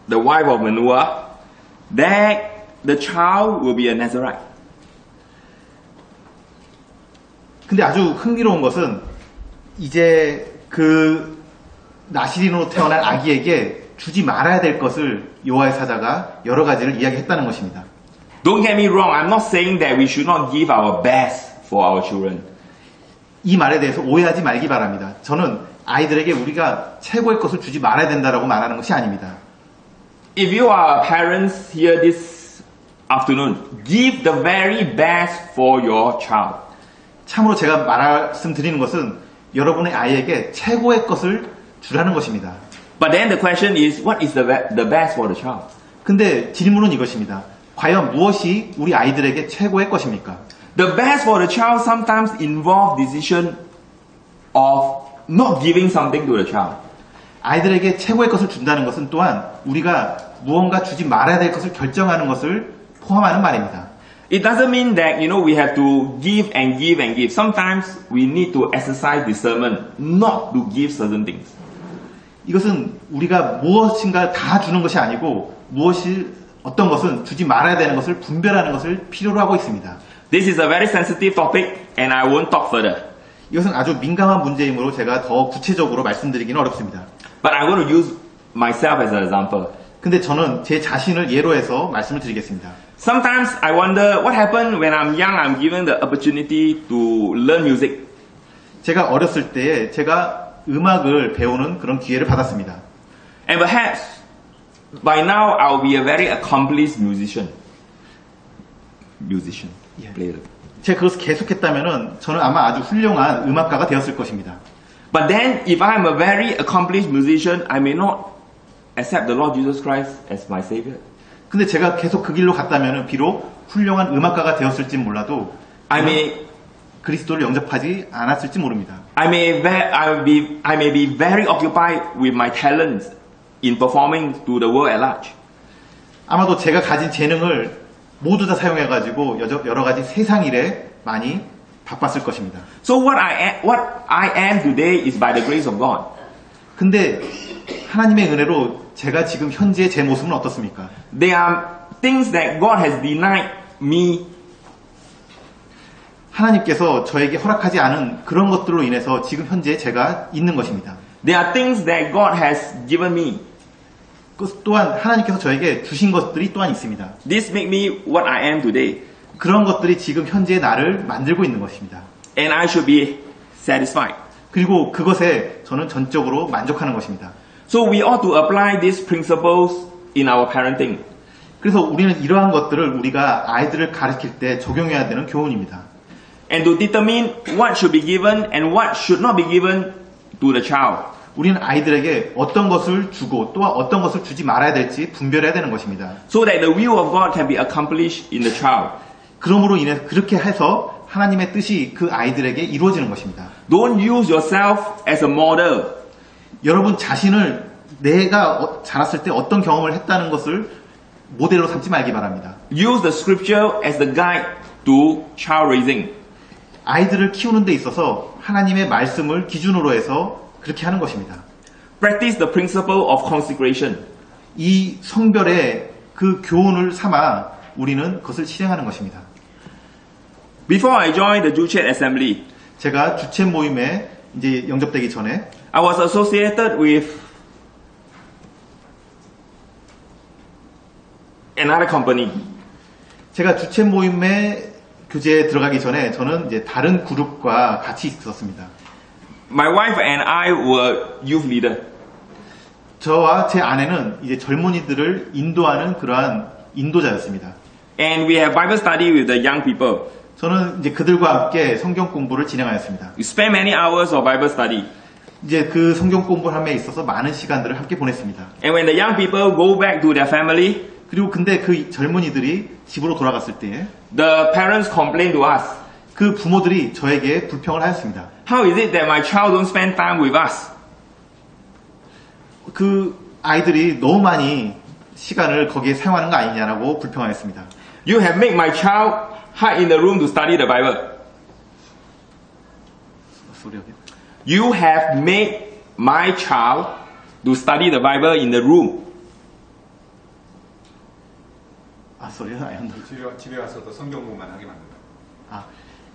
the wife of Manoah that the child will be a Nazarite. 근데 아주 흥미로운 것은 이제 그 나시린으로 태어난 아기에게 주지 말아야 될 것을 여호와의 사자가 여러 가지를 이야기했다는 것입니다. Don't get me wrong, I'm not saying that we should not give our best for our children. 이 말에 대해서 오해하지 말기 바랍니다. 저는 아이들에게 우리가 최고의 것을 주지 말아야 된다라고 말하는 것이 아닙니다. If you are parents here this afternoon, give the very best for your child. 참으로 제가 말씀드리는 것은 여러분의 아이에게 최고의 것을 주라는 것입니다. But then the question is, what is the best for the child? 근데 질문은 이것입니다. 과연 무엇이 우리 아이들에게 최고의 것입니까? The best for the child sometimes involve decision of not giving something to the child. 아이들에게 최고의 것을 준다는 것은 또한 우리가 무언가 주지 말아야 될 것을 결정하는 것을 포함하는 말입니다. It doesn't mean that, we have to give and give and give. Sometimes we need to exercise discernment not to give certain things. 이것은 우리가 무엇인가 다 주는 것이 아니고 어떤 것은 주지 말아야 되는 것을 분별하는 것을 필요로 하고 있습니다. This is a very sensitive topic and I won't talk further. 이것은 아주 민감한 문제이므로 제가 더 구체적으로 말씀드리기는 어렵습니다. But I'm going to use myself as an example. 근데 저는 제 자신을 예로 해서 말씀을 드리겠습니다. Sometimes I wonder what happened when I'm young, I'm given the opportunity to learn music. 제가 어렸을 때에 제가 음악을 배우는 그런 기회를 받았습니다. And perhaps by now I'll be a very accomplished musician. Player. 제가 그것을 계속했다면은 저는 아마 아주 훌륭한 음악가가 되었을 것입니다. But then if I'm a very accomplished musician, I may not accept the Lord Jesus Christ as my Savior. 근데 제가 계속 그 길로 갔다면은 비록 훌륭한 음악가가 되었을지 몰라도 I may 그리스도를 영접하지 않았을지 모릅니다. I may be very occupied with my talents in performing to the world at large. 아마도 제가 가진 재능을 모두 다 사용해가지고 여러 가지 세상 일에 많이 바빴을 것입니다. So what I am today is by the grace of God. 근데 하나님의 은혜로 제가 지금 현재 제 모습은 어떻습니까? There are things that God has denied me. 하나님께서 저에게 허락하지 않은 그런 것들로 인해서 지금 현재 제가 있는 것입니다. There are things that God has given me. 그 또한 하나님께서 저에게 주신 것들이 또한 있습니다. This make me what I am today. 그런 것들이 지금 현재 나를 만들고 있는 것입니다. And I should be satisfied. 그리고 그것에 저는 전적으로 만족하는 것입니다. So we ought to apply these principles in our parenting. 그래서 우리는 이러한 것들을 우리가 아이들을 가르칠 때 적용해야 되는 교훈입니다. And to determine what should be given and what should not be given to the child. 우리는 아이들에게 어떤 것을 주고 또 어떤 것을 주지 말아야 될지 분별해야 되는 것입니다. So that the will of God can be accomplished in the child. 그러므로 인해 그렇게 해서 하나님의 뜻이 그 아이들에게 이루어지는 것입니다. Don't use yourself as a model. 여러분 자신을 내가 자랐을 때 어떤 경험을 했다는 것을 모델로 삼지 말기 바랍니다. Use the scripture as the guide to child raising. 아이들을 키우는 데 있어서 하나님의 말씀을 기준으로 해서 그렇게 하는 것입니다. practice the principle of consecration. 이 성별의 그 교훈을 삼아 우리는 그것을 실행하는 것입니다. Before I joined the Juchet Assembly, 제가 주체 모임에 이제 영접되기 전에 I was associated with another company. 제가 주체 모임에 교제에 들어가기 전에 저는 이제 다른 그룹과 같이 있었습니다. My wife and I were youth leader. 저와 제 아내는 이제 젊은이들을 인도하는 그러한 인도자였습니다. And we have Bible study with the young people. 저는 이제 그들과 함께 성경 공부를 진행하였습니다. We spent many hours of Bible study. 이제 그 성경 공부함에 있어서 많은 시간들을 함께 보냈습니다. And when the young people go back to their family, 그리고 근데 그 젊은이들이 집으로 돌아갔을 때 the parents complain to us. 그 부모들이 저에게 불평을 하였습니다. How is it that my child don't spend time with us? 그 아이들이 너무 많이 시간을 거기에 사용하는 거 아니냐라고 불평하였습니다. You have made my child hide in the room to study the Bible. You have made my child to study the Bible in the room. 집에 가서도 성경 공부만 하게 만든다.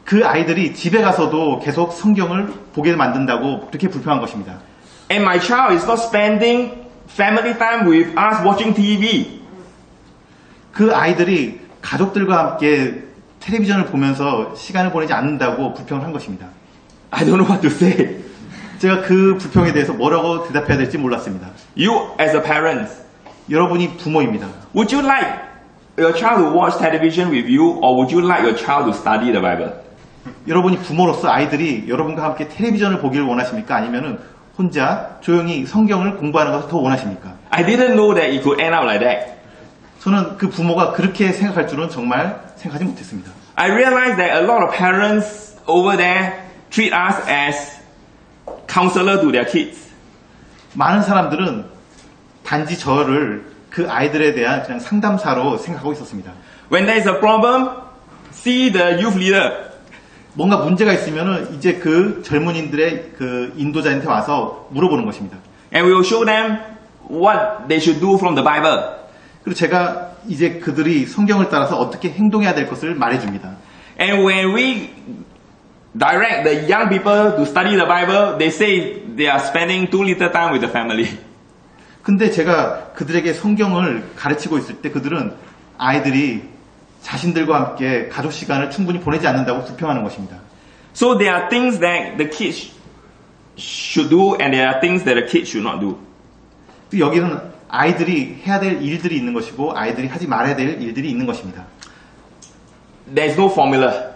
그 아이들이 집에 가서도 계속 성경을 보게 만든다고 그렇게 불평한 것입니다. And my child is not spending family time with us watching TV. 그 아이들이 가족들과 함께 텔레비전을 보면서 시간을 보내지 않는다고 불평을 한 것입니다. I don't know what to say. 제가 그 불평에 대해서 뭐라고 대답해야 될지 몰랐습니다. You as a parent, 여러분이 부모입니다. would you like your child to watch television with you or would you like your child to study the Bible? 여러분이 부모로서 아이들이 여러분과 함께 텔레비전을 보기를 원하십니까? 아니면은 혼자 조용히 성경을 공부하는 것을 더 원하십니까? I didn't know that it could end up like that. 저는 그 부모가 그렇게 생각할 줄은 정말 생각하지 못했습니다. I realized that a lot of parents over there treat us as counselor to their kids. 많은 사람들은 단지 저를 그 아이들에 대한 그냥 상담사로 생각하고 있었습니다. When there is a problem, see the youth leader. 뭔가 문제가 있으면은 이제 그 젊은이들의 그 인도자한테 와서 물어보는 것입니다. And we will show them what they should do from the Bible. 그리고 제가 이제 그들이 성경을 따라서 어떻게 행동해야 될 것을 말해줍니다. And when we direct the young people to study the Bible, they say they are spending too little time with the family. 근데 제가 그들에게 성경을 가르치고 있을 때 그들은 아이들이 자신들과 함께 가족 시간을 충분히 보내지 않는다고 불평하는 것입니다. So there are things that the kids should do and there are things that the kids should not do. 여기는 아이들이 해야 될 일들이 있는 것이고 아이들이 하지 말아야 될 일들이 있는 것입니다. There is no formula.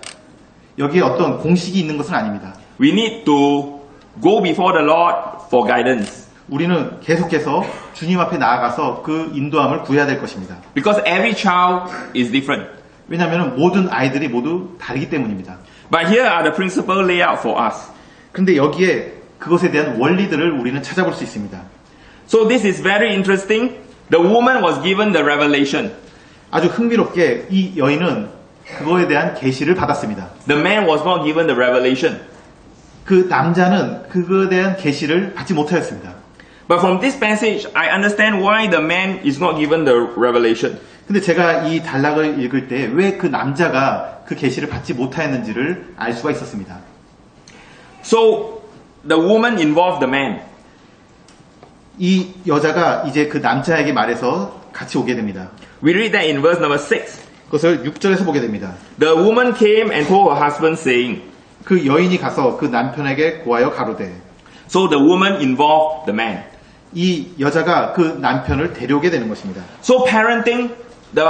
여기에 어떤 공식이 있는 것은 아닙니다. We need to go before the Lord for guidance. 우리는 계속해서 주님 앞에 나아가서 그 인도함을 구해야 될 것입니다. Because every child is different. 왜냐하면 모든 아이들이 모두 다르기 때문입니다. But here are the principle layout for us. 그런데 여기에 그것에 대한 원리들을 우리는 찾아볼 수 있습니다. So this is very interesting. The woman was given the revelation. 아주 흥미롭게 이 여인은 그거에 대한 계시를 받았습니다. The man was not given the revelation. 그 남자는 그거에 대한 계시를 받지 못하였습니다. But from this passage, I understand why the man is not given the revelation. 근데 제가 이 단락을 읽을 때 왜 그 남자가 그 계시를 받지 못하였는지를 알 수가 있었습니다. So the woman involved the man. 이 여자가 이제 그 남자에게 말해서 같이 오게 됩니다. We read that in verse number 6. 그것을 6절에서 보게 됩니다. The woman came and told her husband saying, 그 여인이 가서 그 남편에게 고하여 가로되. so the woman involved the man. 이 여자가 그 남편을 데려오게 되는 것입니다. So parenting, the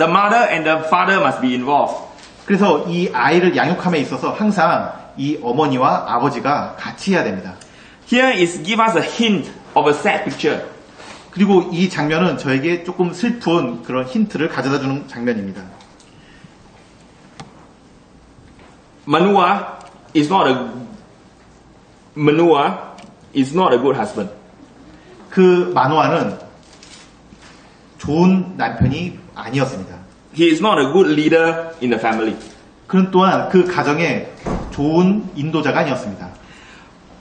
mother and the father must be involved. 그래서 이 아이를 양육함에 있어서 항상 이 어머니와 아버지가 같이 해야 됩니다. Here is give us a hint of a sad picture. 그리고 이 장면은 저에게 조금 슬픈 그런 힌트를 가져다 주는 장면입니다. Manoah is not a good husband. 그 마노아는 좋은 남편이 아니었습니다. He is not a good leader in the family. 그는 또한 그 가정에 좋은 인도자가 아니었습니다.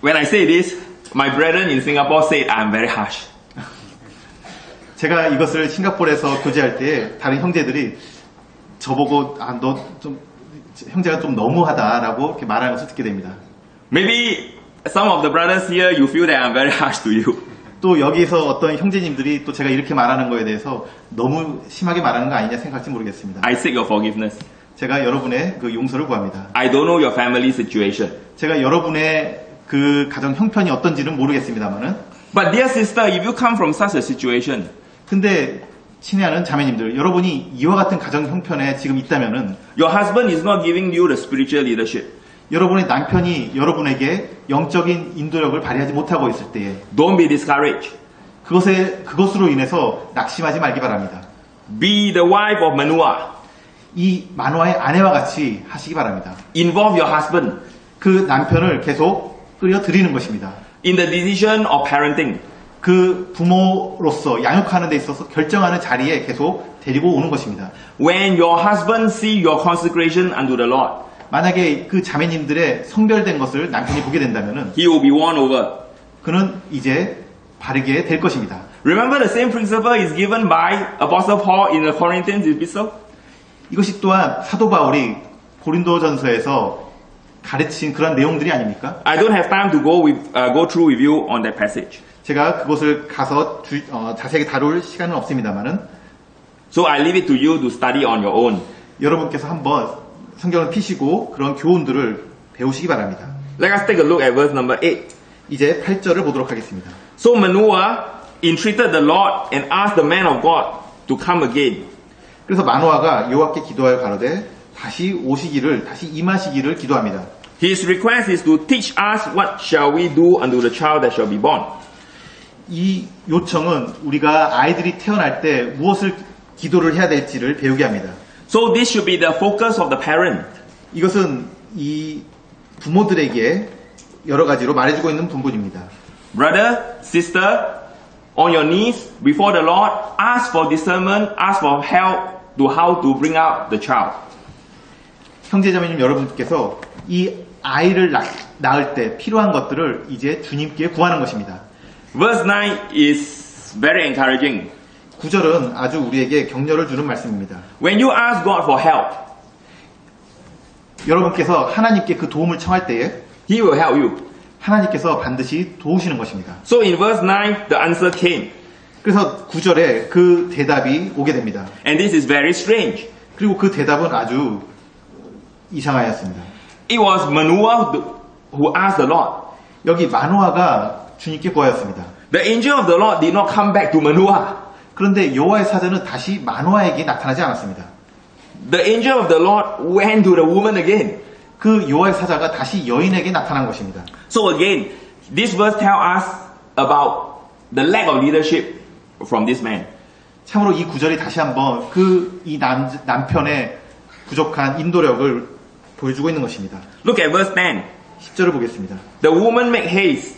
When I say this, My brethren in Singapore said I'm very harsh. 제가 이것을 싱가포르에서 교제할 때 다른 형제들이 저보고 너 좀 형제가 좀 너무하다라고 이렇게 말하는 것을 듣게 됩니다. Maybe some of the brothers here you feel that I'm very harsh to you. 또 여기서 어떤 형제님들이 또 제가 이렇게 말하는 거에 대해서 너무 심하게 말하는 거 아니냐 생각할지 모르겠습니다. I seek your forgiveness. 제가 여러분의 그 용서를 구합니다. I don't know your family situation. 제가 여러분의 그 가정 형편이 어떤지는 모르겠습니다만은 But dear sister, if you come from such a situation, 근데 친애하는 자매님들, 여러분이 이와 같은 가정 형편에 지금 있다면은 your husband is not giving you the spiritual leadership. 여러분의 남편이 여러분에게 영적인 인도력을 발휘하지 못하고 있을 때에 Don't be discouraged. 그것으로 인해서 낙심하지 말기 바랍니다. Be the wife of Manoah. 이 마노아의 아내와 같이 하시기 바랍니다. Involve your husband 그 남편을 계속 끌어들이는 것입니다. in the decision of parenting. 그 부모로서 양육하는 데 있어서 결정하는 자리에 계속 데리고 오는 것입니다. When your husband see your consecration unto the Lord, 만약에 그 자매님들의 성별된 것을 남편이 보게 된다면은 he will be won over. 그는 이제 바르게 될 것입니다. Remember the same principle is given by Apostle Paul in the Corinthians epistle? 이것이 또한 사도 바울이 고린도전서에서 가르친 그런 내용들이 아닙니까? I don't have time to go through with you on that passage. 제가 그것을 가서 자세하게 다룰 시간은 없습니다만은 So I leave it to you to study on your own. 여러분께서 한번 성경을 피시고 그런 교훈들을 배우시기 바랍니다. Let us take a look at verse number 8. 이제 8절을 보도록 하겠습니다. So Manoah entreated the Lord and asked the man of God to come again. 그래서 마노아가 여호와께 기도하여 가로되 다시 오시기를 다시 임하시기를 기도합니다. His request is to teach us what shall we do unto the child that shall be born. 이 요청은 우리가 아이들이 태어날 때 무엇을 기도를 해야 될지를 배우게 합니다. So this should be the focus of the parent. 이것은 이 부모들에게 여러 가지로 말해주고 있는 부분입니다. Brother, sister, on your knees before the Lord, ask for discernment, ask for help to how to bring out the child. 형제자매님 여러분께서 이 아이를 낳을 때 필요한 것들을 이제 주님께 구하는 것입니다. Verse 9 is very encouraging. 9절은 아주 우리에게 격려를 주는 말씀입니다. When you ask God for help, 여러분께서 하나님께 그 도움을 청할 때에 He will help you. 하나님께서 반드시 도우시는 것입니다. So in verse 9, the answer came. 그래서 9절에 그 대답이 오게 됩니다. And this is very strange. 그리고 그 대답은 아주 이상하였습니다. It was Manoah who asked the Lord. 여기 마노아가 주님께 구하였습니다. The angel of the Lord did not come back to Manoah. 그런데 여호와의 사자는 다시 마노아에게 나타나지 않았습니다. The angel of the Lord went to the woman again. 그 여호와의 사자가 다시 여인에게 나타난 것입니다. So again, this verse tells us about the lack of leadership from this man. 참으로 이 구절이 다시 한번 이 남편의 부족한 인도력을 보여주고 있는 것입니다. Look at verse 10. 10절을 보겠습니다. The woman make haste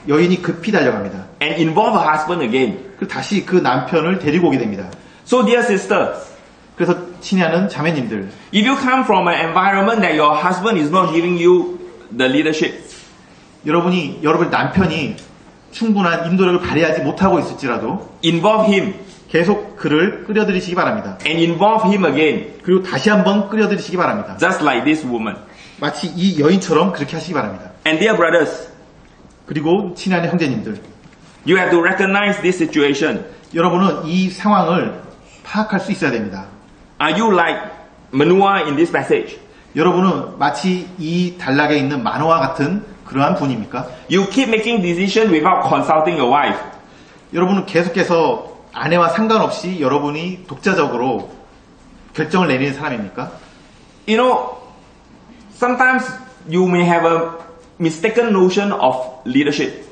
여인이 급히 달려갑니다. and involve her husband again. 그리고 다시 그 남편을 데리고 오게 됩니다. So dear sisters, 그래서 친애하는 자매님들, if you come from an environment that your husband is not giving you the leadership, 여러분의 남편이 충분한 인도력을 발휘하지 못하고 있을지라도 involve him 계속 그를 끌어들이시기 바랍니다. and involve him again, 그리고 다시 한번 끌어들이시기 바랍니다. just like this woman. 마치 이 여인처럼 그렇게 하시기 바랍니다. And dear brothers, 그리고 친애하는 형제님들, you have to recognize this situation. 여러분은 이 상황을 파악할 수 있어야 됩니다. Are you like Manoah in this passage? 여러분은 마치 이 단락에 있는 마노아 같은 그러한 분입니까? You keep making decisions without consulting your wife. 여러분은 계속해서 아내와 상관없이 여러분이 독자적으로 결정을 내리는 사람입니까? You know, sometimes you may have a mistaken notion of leadership.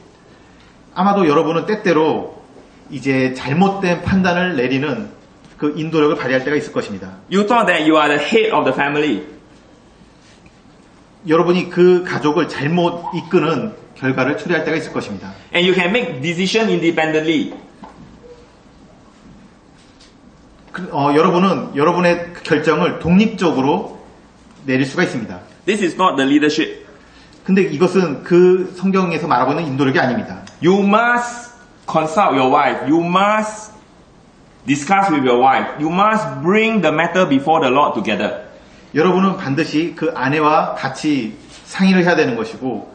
아마도 여러분은 때때로 이제 잘못된 판단을 내리는 그 인도력을 발휘할 때가 있을 것입니다. You thought that you are the head of the family. 여러분이 그 가족을 잘못 이끄는 결과를 초래할 때가 있을 것입니다. And you can make decision independently. 여러분은 여러분의 결정을 독립적으로 내릴 수가 있습니다. This is not the leadership. 근데 이것은 그 성경에서 말하고 있는 인도력이 아닙니다. You must consult your wife. You must discuss with your wife. You must bring the matter before the Lord together. 여러분은 반드시 그 아내와 같이 상의를 해야 되는 것이고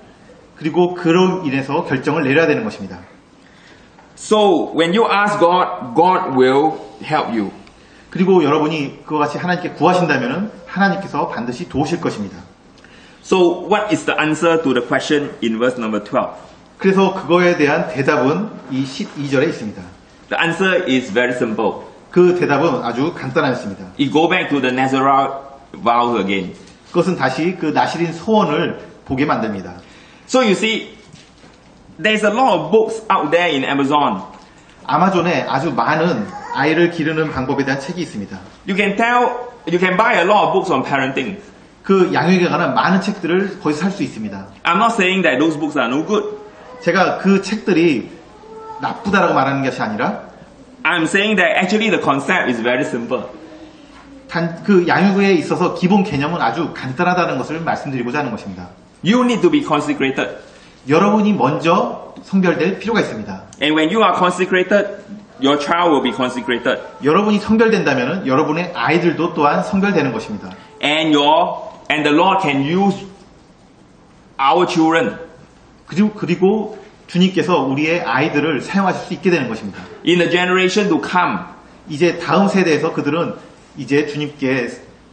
그리고 그로 인해서 결정을 내려야 되는 것입니다. So when you ask God, God will help you. 그리고 여러분이 그와 같이 하나님께 구하신다면 하나님께서 반드시 도우실 것입니다. So what is the answer to the question in verse number 12? 그래서 그거에 대한 대답은 이 12절에 있습니다. The answer is very simple. 그 대답은 아주 간단했습니다. You go back to the Nazarite vow again. 그것은 다시 그 나시린 소원을 보게 만듭니다. So you see, there's a lot of books out there in Amazon. 아마존에 아주 많은 아이를 기르는 방법에 대한 책이 있습니다. You can buy a lot of books on parenting. 그 양육에 관한 많은 책들을 거기서 살 수 있습니다. I'm not saying that those books are no good. 제가 그 책들이 나쁘다라고 말하는 것이 아니라 I'm saying that actually the concept is very simple. 그 양육에 있어서 기본 개념은 아주 간단하다는 것을 말씀드리고자 하는 것입니다. You need to be consecrated. 여러분이 먼저 성별될 필요가 있습니다. And when you are consecrated, your child will be consecrated. 여러분이 성별된다면 여러분의 아이들도 또한 성별되는 것입니다. And the Lord can use our children. 그리고 주님께서 우리의 아이들을 사용하실 수 있게 되는 것입니다. In the generation to come. 이제 다음 세대에서 그들은 이제 주님께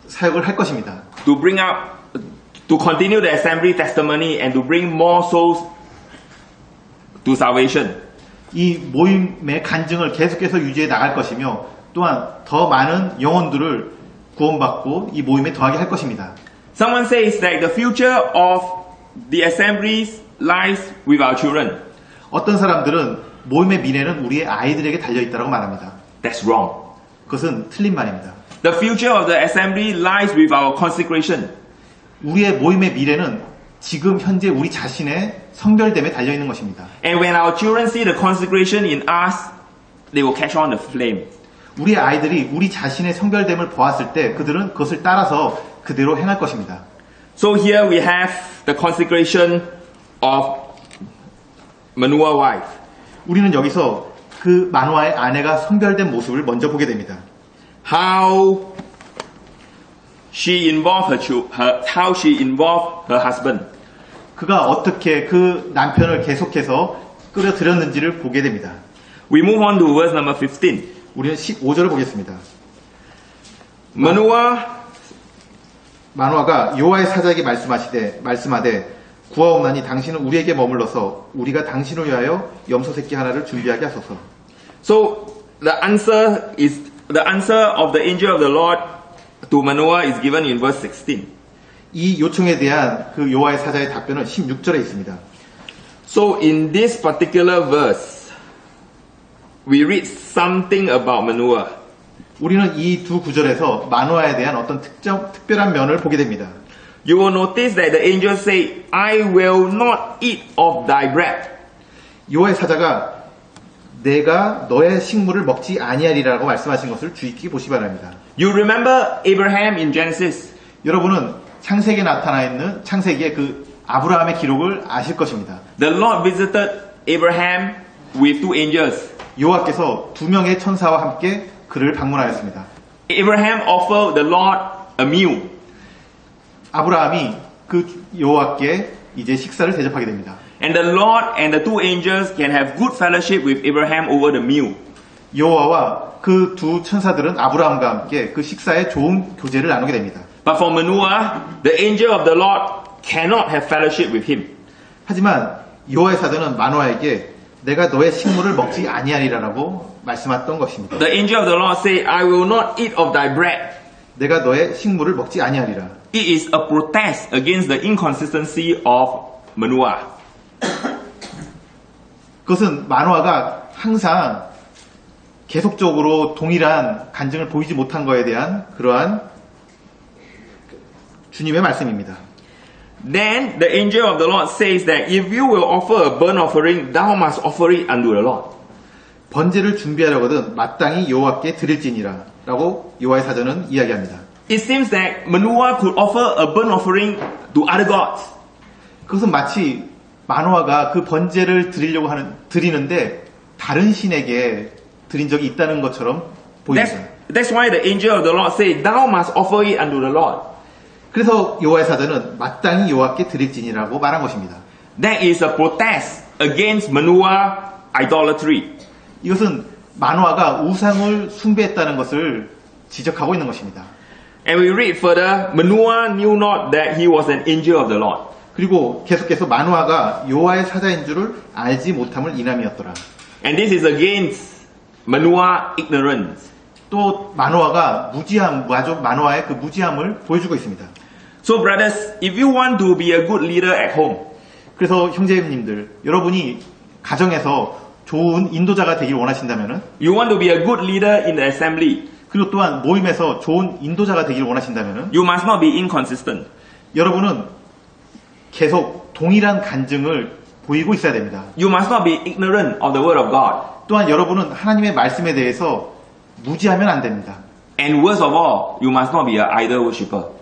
사역을 할 것입니다. To bring up, to continue the assembly testimony and to bring more souls to salvation. 이 모임의 간증을 계속해서 유지해 나갈 것이며 또한 더 많은 영혼들을 구원받고 이 모임에 더하게 할 것입니다. Someone says that the future of the assemblies lies with our children. 어떤 사람들은 모임의 미래는 우리의 아이들에게 달려있다고 말합니다. That's wrong. 그것은 틀린 말입니다. The future of the assembly lies with our consecration. 우리의 모임의 미래는 지금 현재 우리 자신의 성별됨에 달려있는 것입니다. And when our children see the consecration in us, they will catch on the flame. 우리 아이들이 우리 자신의 성별됨을 보았을 때 그들은 그것을 따라서 그대로 행할 것입니다. So here we have the consecration of Manoah wife. 우리는 여기서 그 마노아의 아내가 성별된 모습을 먼저 보게 됩니다. How she involved how she involved her husband. 그가 어떻게 그 남편을 계속해서 끌어들였는지를 보게 됩니다. We move on to verse number 15. 우리는 15절을 보겠습니다. 마노아가 여호와의 사자에게 말씀하되 구하옵나니 당신은 우리에게 머물러서 우리가 당신을 위하여 염소 새끼 하나를 준비하게 하소서. So the answer of the angel of the Lord to Manoah is given in verse 16. 이 요청에 대한 그 여호와의 사자의 답변은 16절에 있습니다. So in this particular verse, we read something about Manoah. 우리는 이 두 구절에서 마노아에 대한 어떤 특별한 면을 보게 됩니다. You will notice that the angel say, I will not eat of thy bread. 여호와의 사자가 내가 너의 식물을 먹지 아니하리라고 말씀하신 것을 주의 깊게 보시기 바랍니다. You remember Abraham in Genesis? 여러분은 창세기에 나타나 있는 창세기의 그 아브라함의 기록을 아실 것입니다. The Lord visited Abraham with two angels. 여호와께서 두 명의 천사와 함께 그를 방문하였습니다. Abraham offered the Lord a meal. 아브라함이 그 여호와께 이제 식사를 대접하게 됩니다. And the Lord and the two angels can have good fellowship with Abraham over the meal. 여호와와 그 두 천사들은 아브라함과 함께 그 식사에 좋은 교제를 나누게 됩니다. But for Manoah, the angel of the Lord cannot have fellowship with him. 하지만 여호와의 사자는 마노아에게 내가 너의 식물을 먹지 아니하리라고 말씀했던 것입니다. The angel of the Lord said, I will not eat of thy bread. 내가 너의 식물을 먹지 아니하리라. It is a protest against the inconsistency of Manoah. 그것은 마노아가 항상 계속적으로 동일한 간증을 보이지 못한 것에 대한 그러한 주님의 말씀입니다. Then the angel of the Lord says that if you will offer a burnt offering, thou must offer it unto the Lord. 번제를 준비하려거든 마땅히 여호와께 드릴지니라 라고 여호와의 사전은 이야기합니다. It seems that Manoah could offer a burnt offering to other gods. 그것은 마치 마노아가 그 번제를 드리는데 다른 신에게 드린 적이 있다는 것처럼 보입니다. That's why the angel of the Lord said, "Thou must offer it unto the Lord." 그래서 여호와의 사자는 마땅히 여호와께 드릴지니라고 말한 것입니다. That is a protest against Manoah idolatry. 이것은 마노아가 우상을 숭배했다는 것을 지적하고 있는 것입니다. And we read further, Manoah knew not that he was an angel of the Lord. 그리고 계속해서 마노아가 여호와의 사자인 줄을 알지 못함을 인함이었더라. And this is against Manoah ignorance. 또 마노아가 마노아의 그 무지함을 보여주고 있습니다. So brothers, if you want to be a good leader at home, 그래서 형제님들, 여러분이 가정에서 좋은 인도자가 되길 원하신다면은, you want to be a good leader in the assembly, 그리고 또한 모임에서 좋은 인도자가 되길 원하신다면은, you must not be inconsistent. 여러분은 계속 동일한 간증을 보이고 있어야 됩니다. You must not be ignorant of the word of God. 또한 여러분은 하나님의 말씀에 대해서 무지하면 안 됩니다. And worst of all, you must not be an idol worshipper.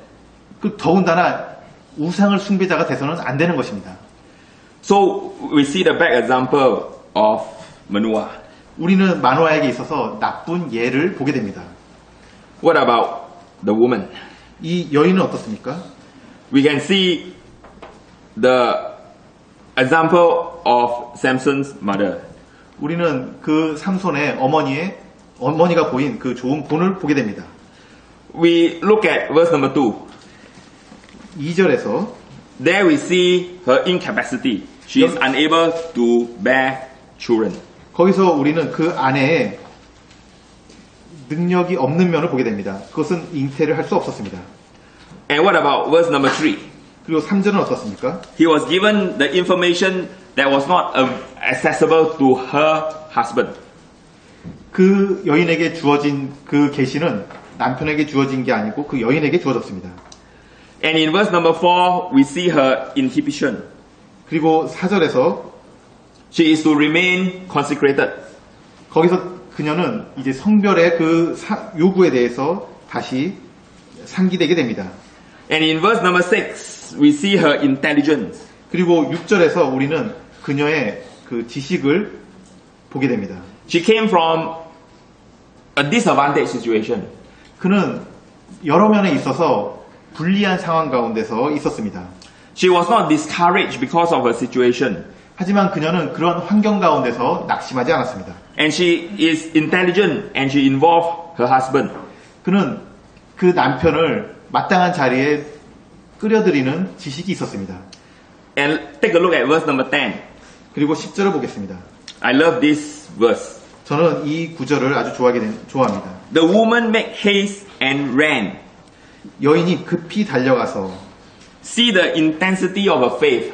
그 더군다나 우상을 숭배자가 돼서는 안 되는 것입니다. So we see the back example of Manoah. 우리는 마노아에게 있어서 나쁜 예를 보게 됩니다. What about the woman? 이 여인은 어떻습니까? We can see the example of Samson's mother. 우리는 그 삼손의 어머니가 보인 그 좋은 본을 보게 됩니다. We look at verse number 2. 2절에서 There we see her incapacity. She is unable to bear children. 거기서 우리는 그 아내의 능력이 없는 면을 보게 됩니다. 그것은 잉태를 할 수 없었습니다. And what about verse number 3? 그리고 3절은 어떻습니까? He was given the information that was not accessible to her husband. 그 여인에게 주어진 그 계시는 남편에게 주어진 게 아니고 그 여인에게 주어졌습니다. And in verse number 4, we see her inhibition. 그리고 4절에서 She is to remain consecrated. 거기서 그녀는 이제 성별의 그 요구에 대해서 다시 상기되게 됩니다. And in verse number 6, we see her intelligence. 그리고 6절에서 우리는 그녀의 그 지식을 보게 됩니다. She came from a disadvantaged situation. 그는 여러 면에 있어서 불리한 상황 가운데서 있었습니다. She was not discouraged because of her situation. 하지만 그녀는 그런 환경 가운데서 낙심하지 않았습니다. And she is intelligent and she involved her husband. 그는 그 남편을 마땅한 자리에 끌어들이는 지식이 있었습니다. And take a look at verse number 10. 그리고 10절을 보겠습니다. I love this verse. 저는 이 구절을 아주 좋아합니다. The woman made haste and ran. 여인이 급히 달려가서 See the intensity of her faith.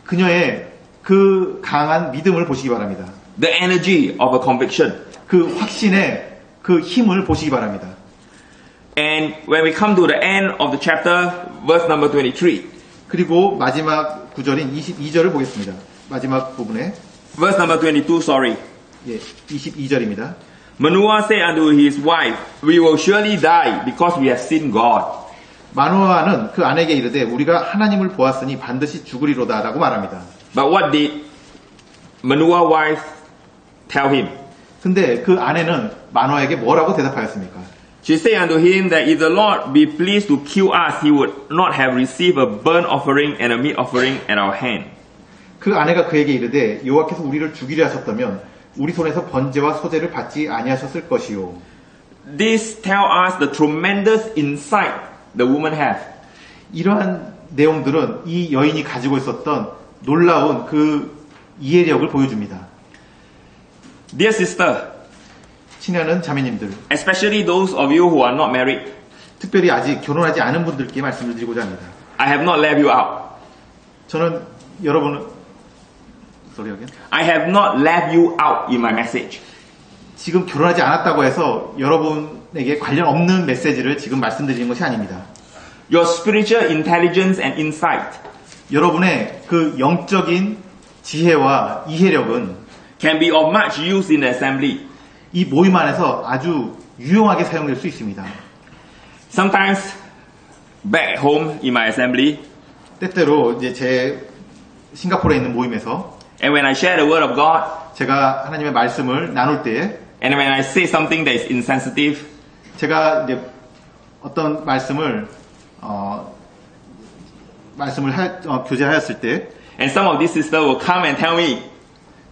그녀의 그 강한 믿음을 보시기 바랍니다. The energy of her conviction. 그 확신의 그 힘을 보시기 바랍니다. And when we come to the end of the chapter, verse number 23. 그리고 마지막 구절인 22절을 보겠습니다. 마지막 부분에 Verse number 22, sorry. 22절입니다. Manoah said unto his wife, We will surely die because we have seen God. 마노아는 그 아내에게 이르되 우리가 하나님을 보았으니 반드시 죽으리로다라고 말합니다. But what did Manoah's wife tell him? 근데 그 아내는 마노아에게 뭐라고 대답하였습니까? She said unto him that if the Lord be pleased to kill us, he would not have received a burnt offering and a meat offering at our hand. 그 아내가 그에게 이르되 여호와께서 우리를 죽이려 하셨다면 우리 손에서 번제와 소제를 받지 아니하셨을 것이요. This tells us the tremendous insight the woman had. 이러한 내용들은 이 여인이 가지고 있었던 놀라운 그 이해력을 보여줍니다. Dear sister, 친애하는 자매님들, especially those of you who are not married, 특별히 아직 결혼하지 않은 분들께 말씀을 드리고자 합니다. I have not left you out. 저는 여러분을 I have not left you out in my message. 지금 결혼하지 않았다고 해서 여러분에게 관련 없는 메시지를 지금 말씀드리는 것이 아닙니다. Your spiritual intelligence and insight 여러분의 그 영적인 지혜와 이해력은 can be of much use in the assembly. 이 모임 안에서 아주 유용하게 사용될 수 있습니다. Sometimes back home in my assembly, 때때로 이제 제 싱가포르에 있는 모임에서 And when I share the word of God, 제가 하나님의 말씀을 나눌 때에 and when I say something that is insensitive, 제가 이제 어떤 말씀을 교제하였을 때 and some of these sisters will come and tell me,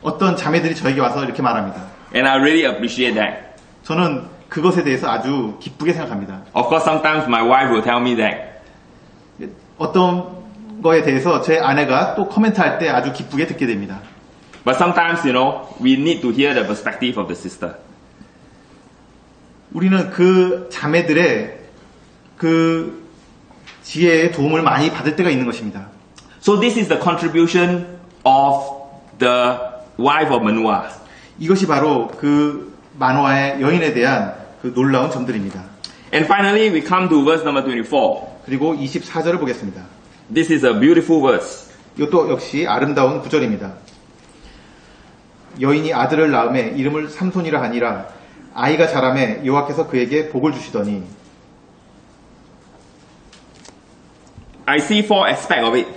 어떤 자매들이 저에게 와서 이렇게 말합니다. and I really appreciate that. 저는 그것에 대해서 아주 기쁘게 생각합니다. Of course, sometimes my wife will tell me that. 어떤 거에 대해서 제 아내가 또 코멘트할 때 아주 기쁘게 듣게 됩니다. But sometimes, we need to hear the perspective of the sister. 우리는 그 자매들의 그 지혜의 도움을 많이 받을 때가 있는 것입니다. So this is the contribution of the wife of Manoah. 이것이 바로 그 마노아의 여인에 대한 그 놀라운 점들입니다. And finally, we come to verse number 24. 그리고 24절을 보겠습니다. This is a beautiful verse. 이것도 역시 아름다운 구절입니다. 여인이 아들을 낳음에 이름을 삼손이라 하니라. 아이가 자라매 여호와께서 그에게 복을 주시더니. I see four aspects of it.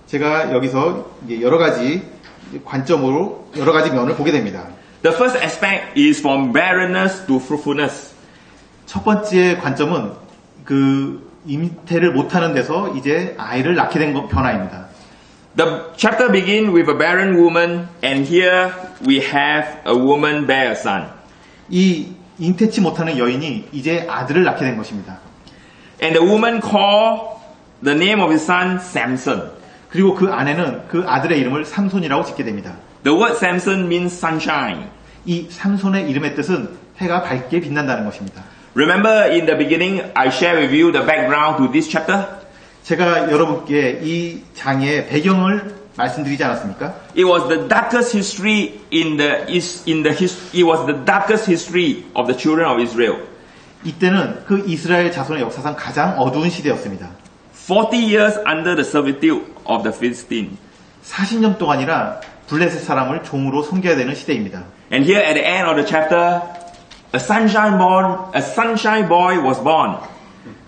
제가 여기서 이제 여러 가지 관점으로 여러 가지 면을 보게 됩니다. The first aspect is from barrenness to fruitfulness. 첫 번째 관점은 그 잉태를 못하는 데서 이제 아이를 낳게 된 변화입니다. The chapter begins with a barren woman, and here we have a woman bear a son. 이 잉태치 못하는 여인이 이제 아들을 낳게 된 것입니다. And the woman called the name of his son Samson. 그리고 그 아내는 그 아들의 이름을 삼손이라고 짓게 됩니다. The word Samson means sunshine. 이 삼손의 이름의 뜻은 해가 밝게 빛난다는 것입니다. Remember in the beginning, I shared with you the background to this chapter? 제가 여러분께 이 장의 배경을 말씀드리지 않았습니까? It was the darkest history it was the darkest history of the children of Israel. 이때는 그 이스라엘 자손의 역사상 가장 어두운 시대였습니다. 40 years under the servitude of the Philistines. 40년 동안이나 블레셋 사람을 종으로 섬겨야 되는 시대입니다. And here at the end of the chapter, a sunshine boy was born.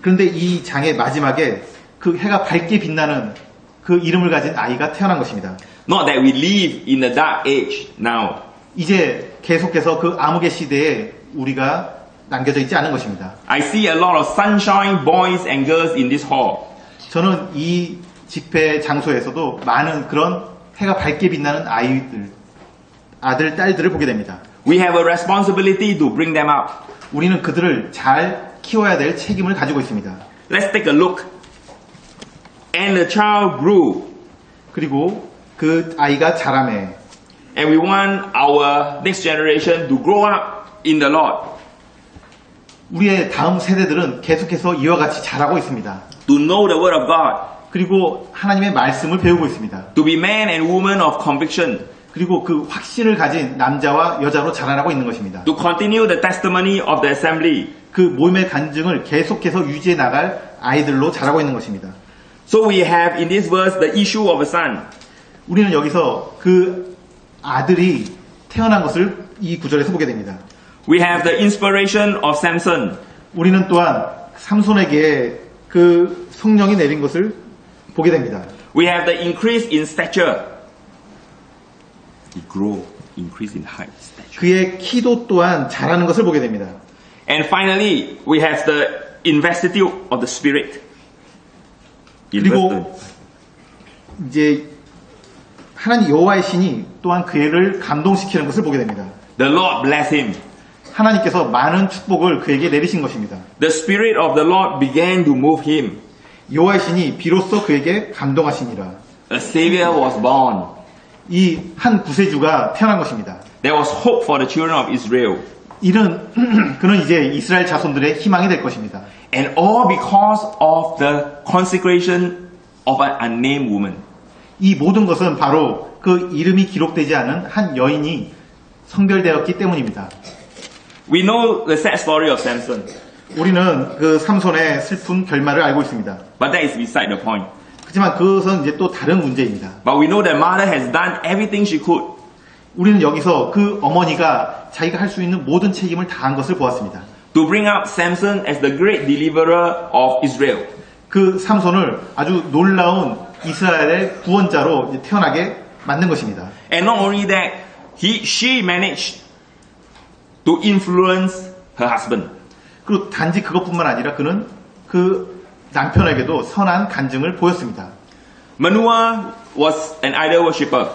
그런데 이 장의 마지막에 그 해가 밝게 빛나는 그 이름을 가진 아이가 태어난 것입니다. Not that we live in the dark age now. 이제 계속해서 그 암흑의 시대에 우리가 남겨져 있지 않은 것입니다. I see a lot of sunshine boys and girls in this hall. 저는 이 집회 장소에서도 많은 그런 해가 밝게 빛나는 아이들, 아들, 딸들을 보게 됩니다. We have a responsibility to bring them up. 우리는 그들을 잘 키워야 될 책임을 가지고 있습니다. Let's take a look. And the child grew. 그리고 그 아이가 자라매. And we want our next generation to grow up in the Lord. 우리의 다음 세대들은 계속해서 이와 같이 자라고 있습니다. To know the word of God. 그리고 하나님의 말씀을 배우고 있습니다. To be man and woman of conviction. 그리고 그 확신을 가진 남자와 여자로 자라나고 있는 것입니다. To continue the testimony of the assembly. 그 모임의 간증을 계속해서 유지해 나갈 아이들로 자라고 있는 것입니다. So we have in this verse the issue of a son. 우리는 여기서 그 아들이 태어난 것을 이 구절에서 보게 됩니다. We have the inspiration of Samson. 우리는 또한 삼손에게 그 성령이 내린 것을 보게 됩니다. We have the increase in stature. He grew, increase in height, stature. 그의 키도 또한 자라는 것을 보게 됩니다. And finally, we have the investiture of the Spirit. 그리고 이제 하나님 여호와의 신이 또한 그를 감동시키는 것을 보게 됩니다. The Lord bless him. 하나님께서 많은 축복을 그에게 내리신 것입니다. The Spirit of the Lord began to move him. 여호와의 신이 비로소 그에게 감동하시니라. A Savior was born. 이 한 구세주가 태어난 것입니다. There was hope for the children of Israel. 그는 이제 이스라엘 자손들의 희망이 될 것입니다. And all because of the consecration of an unnamed woman. 이 모든 것은 바로 그 이름이 기록되지 않은 한 여인이 성별되었기 때문입니다. We know the sad story of Samson. 우리는 그 삼손의 슬픈 결말을 알고 있습니다. But that is beside the point. 하지만 그것은 이제 또 다른 문제입니다. But we know that mother has done everything she could. 우리는 여기서 그 어머니가 자기가 할 수 있는 모든 책임을 다한 것을 보았습니다. To bring up Samson as the great deliverer of Israel. 그 삼손을 아주 놀라운 이스라엘의 구원자로 이제 태어나게 만든 것입니다. And not only that, she managed to influence her husband. 그리고 단지 그것뿐만 아니라 그는 그 남편에게도 선한 간증을 보였습니다. Manoah was an idol worshipper.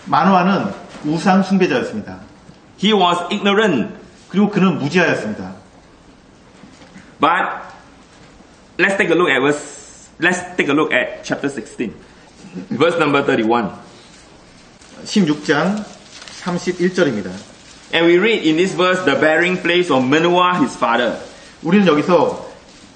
마노아는 우상 숭배자였습니다. He was ignorant. 그리고 그는 무지하였습니다. But let's take a look at chapter 16. Verse number 31. 16장 31절입니다. And we read in this verse the burying place of Manoah, his father. 우리는 여기서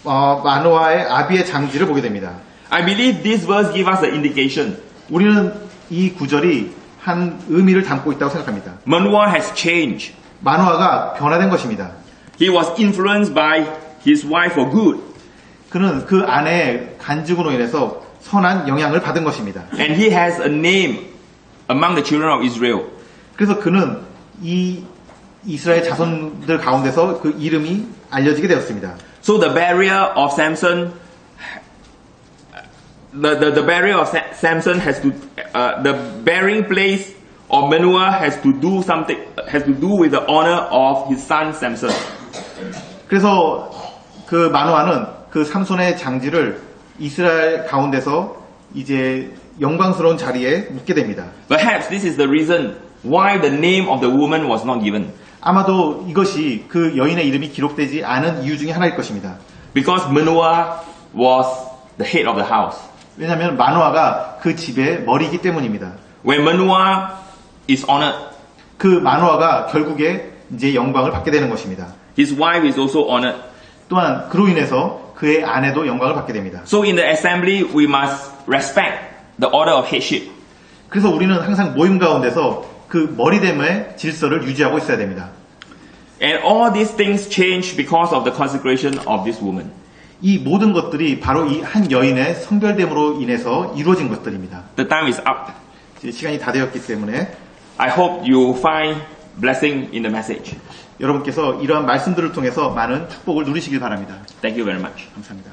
마노아의 아비의 장지를 보게 됩니다. I believe this verse gives us an indication. 우리는 이 구절이 한 의미를 담고 있다고 생각합니다. Manoah has changed. 마노아가 변화된 것입니다. He was influenced by his wife for good. 그는 그 아내의 간증으로 인해서 선한 영향을 받은 것입니다. And he has a name among the children of Israel. 그래서 그는 이 이스라엘 자손들 가운데서 그 이름이 알려지게 되었습니다. So the barrier of Samson, the barrier of Samson has to, the burying place of Manoah has to do with the honor of his son Samson. 그래서 그 마노아는 그 삼손의 장지를 이스라엘 가운데서 이제 영광스러운 자리에 묻게 됩니다. Perhaps this is the reason why the name of the woman was not given. 아마도 이것이 그 여인의 이름이 기록되지 않은 이유 중에 하나일 것입니다. Because Manoah was the head of the house. 왜냐하면 마노아가 그 집의 머리이기 때문입니다. When Manoah is honored, 그 마노아가 결국에 이제 영광을 받게 되는 것입니다. his wife is also honored. 또한 그로 인해서 그의 아내도 영광을 받게 됩니다. So in the assembly, we must respect the order of headship. 그래서 우리는 항상 모임 가운데서 그 머리됨의 질서를 유지하고 있어야 됩니다. And all these things change because of the consecration of this woman. 이 모든 것들이 바로 이 한 여인의 성별됨으로 인해서 이루어진 것들입니다. The time is up. 이제 시간이 다 되었기 때문에 I hope you find blessing in the message. 여러분께서 이러한 말씀들을 통해서 많은 축복을 누리시길 바랍니다. Thank you very much. 감사합니다.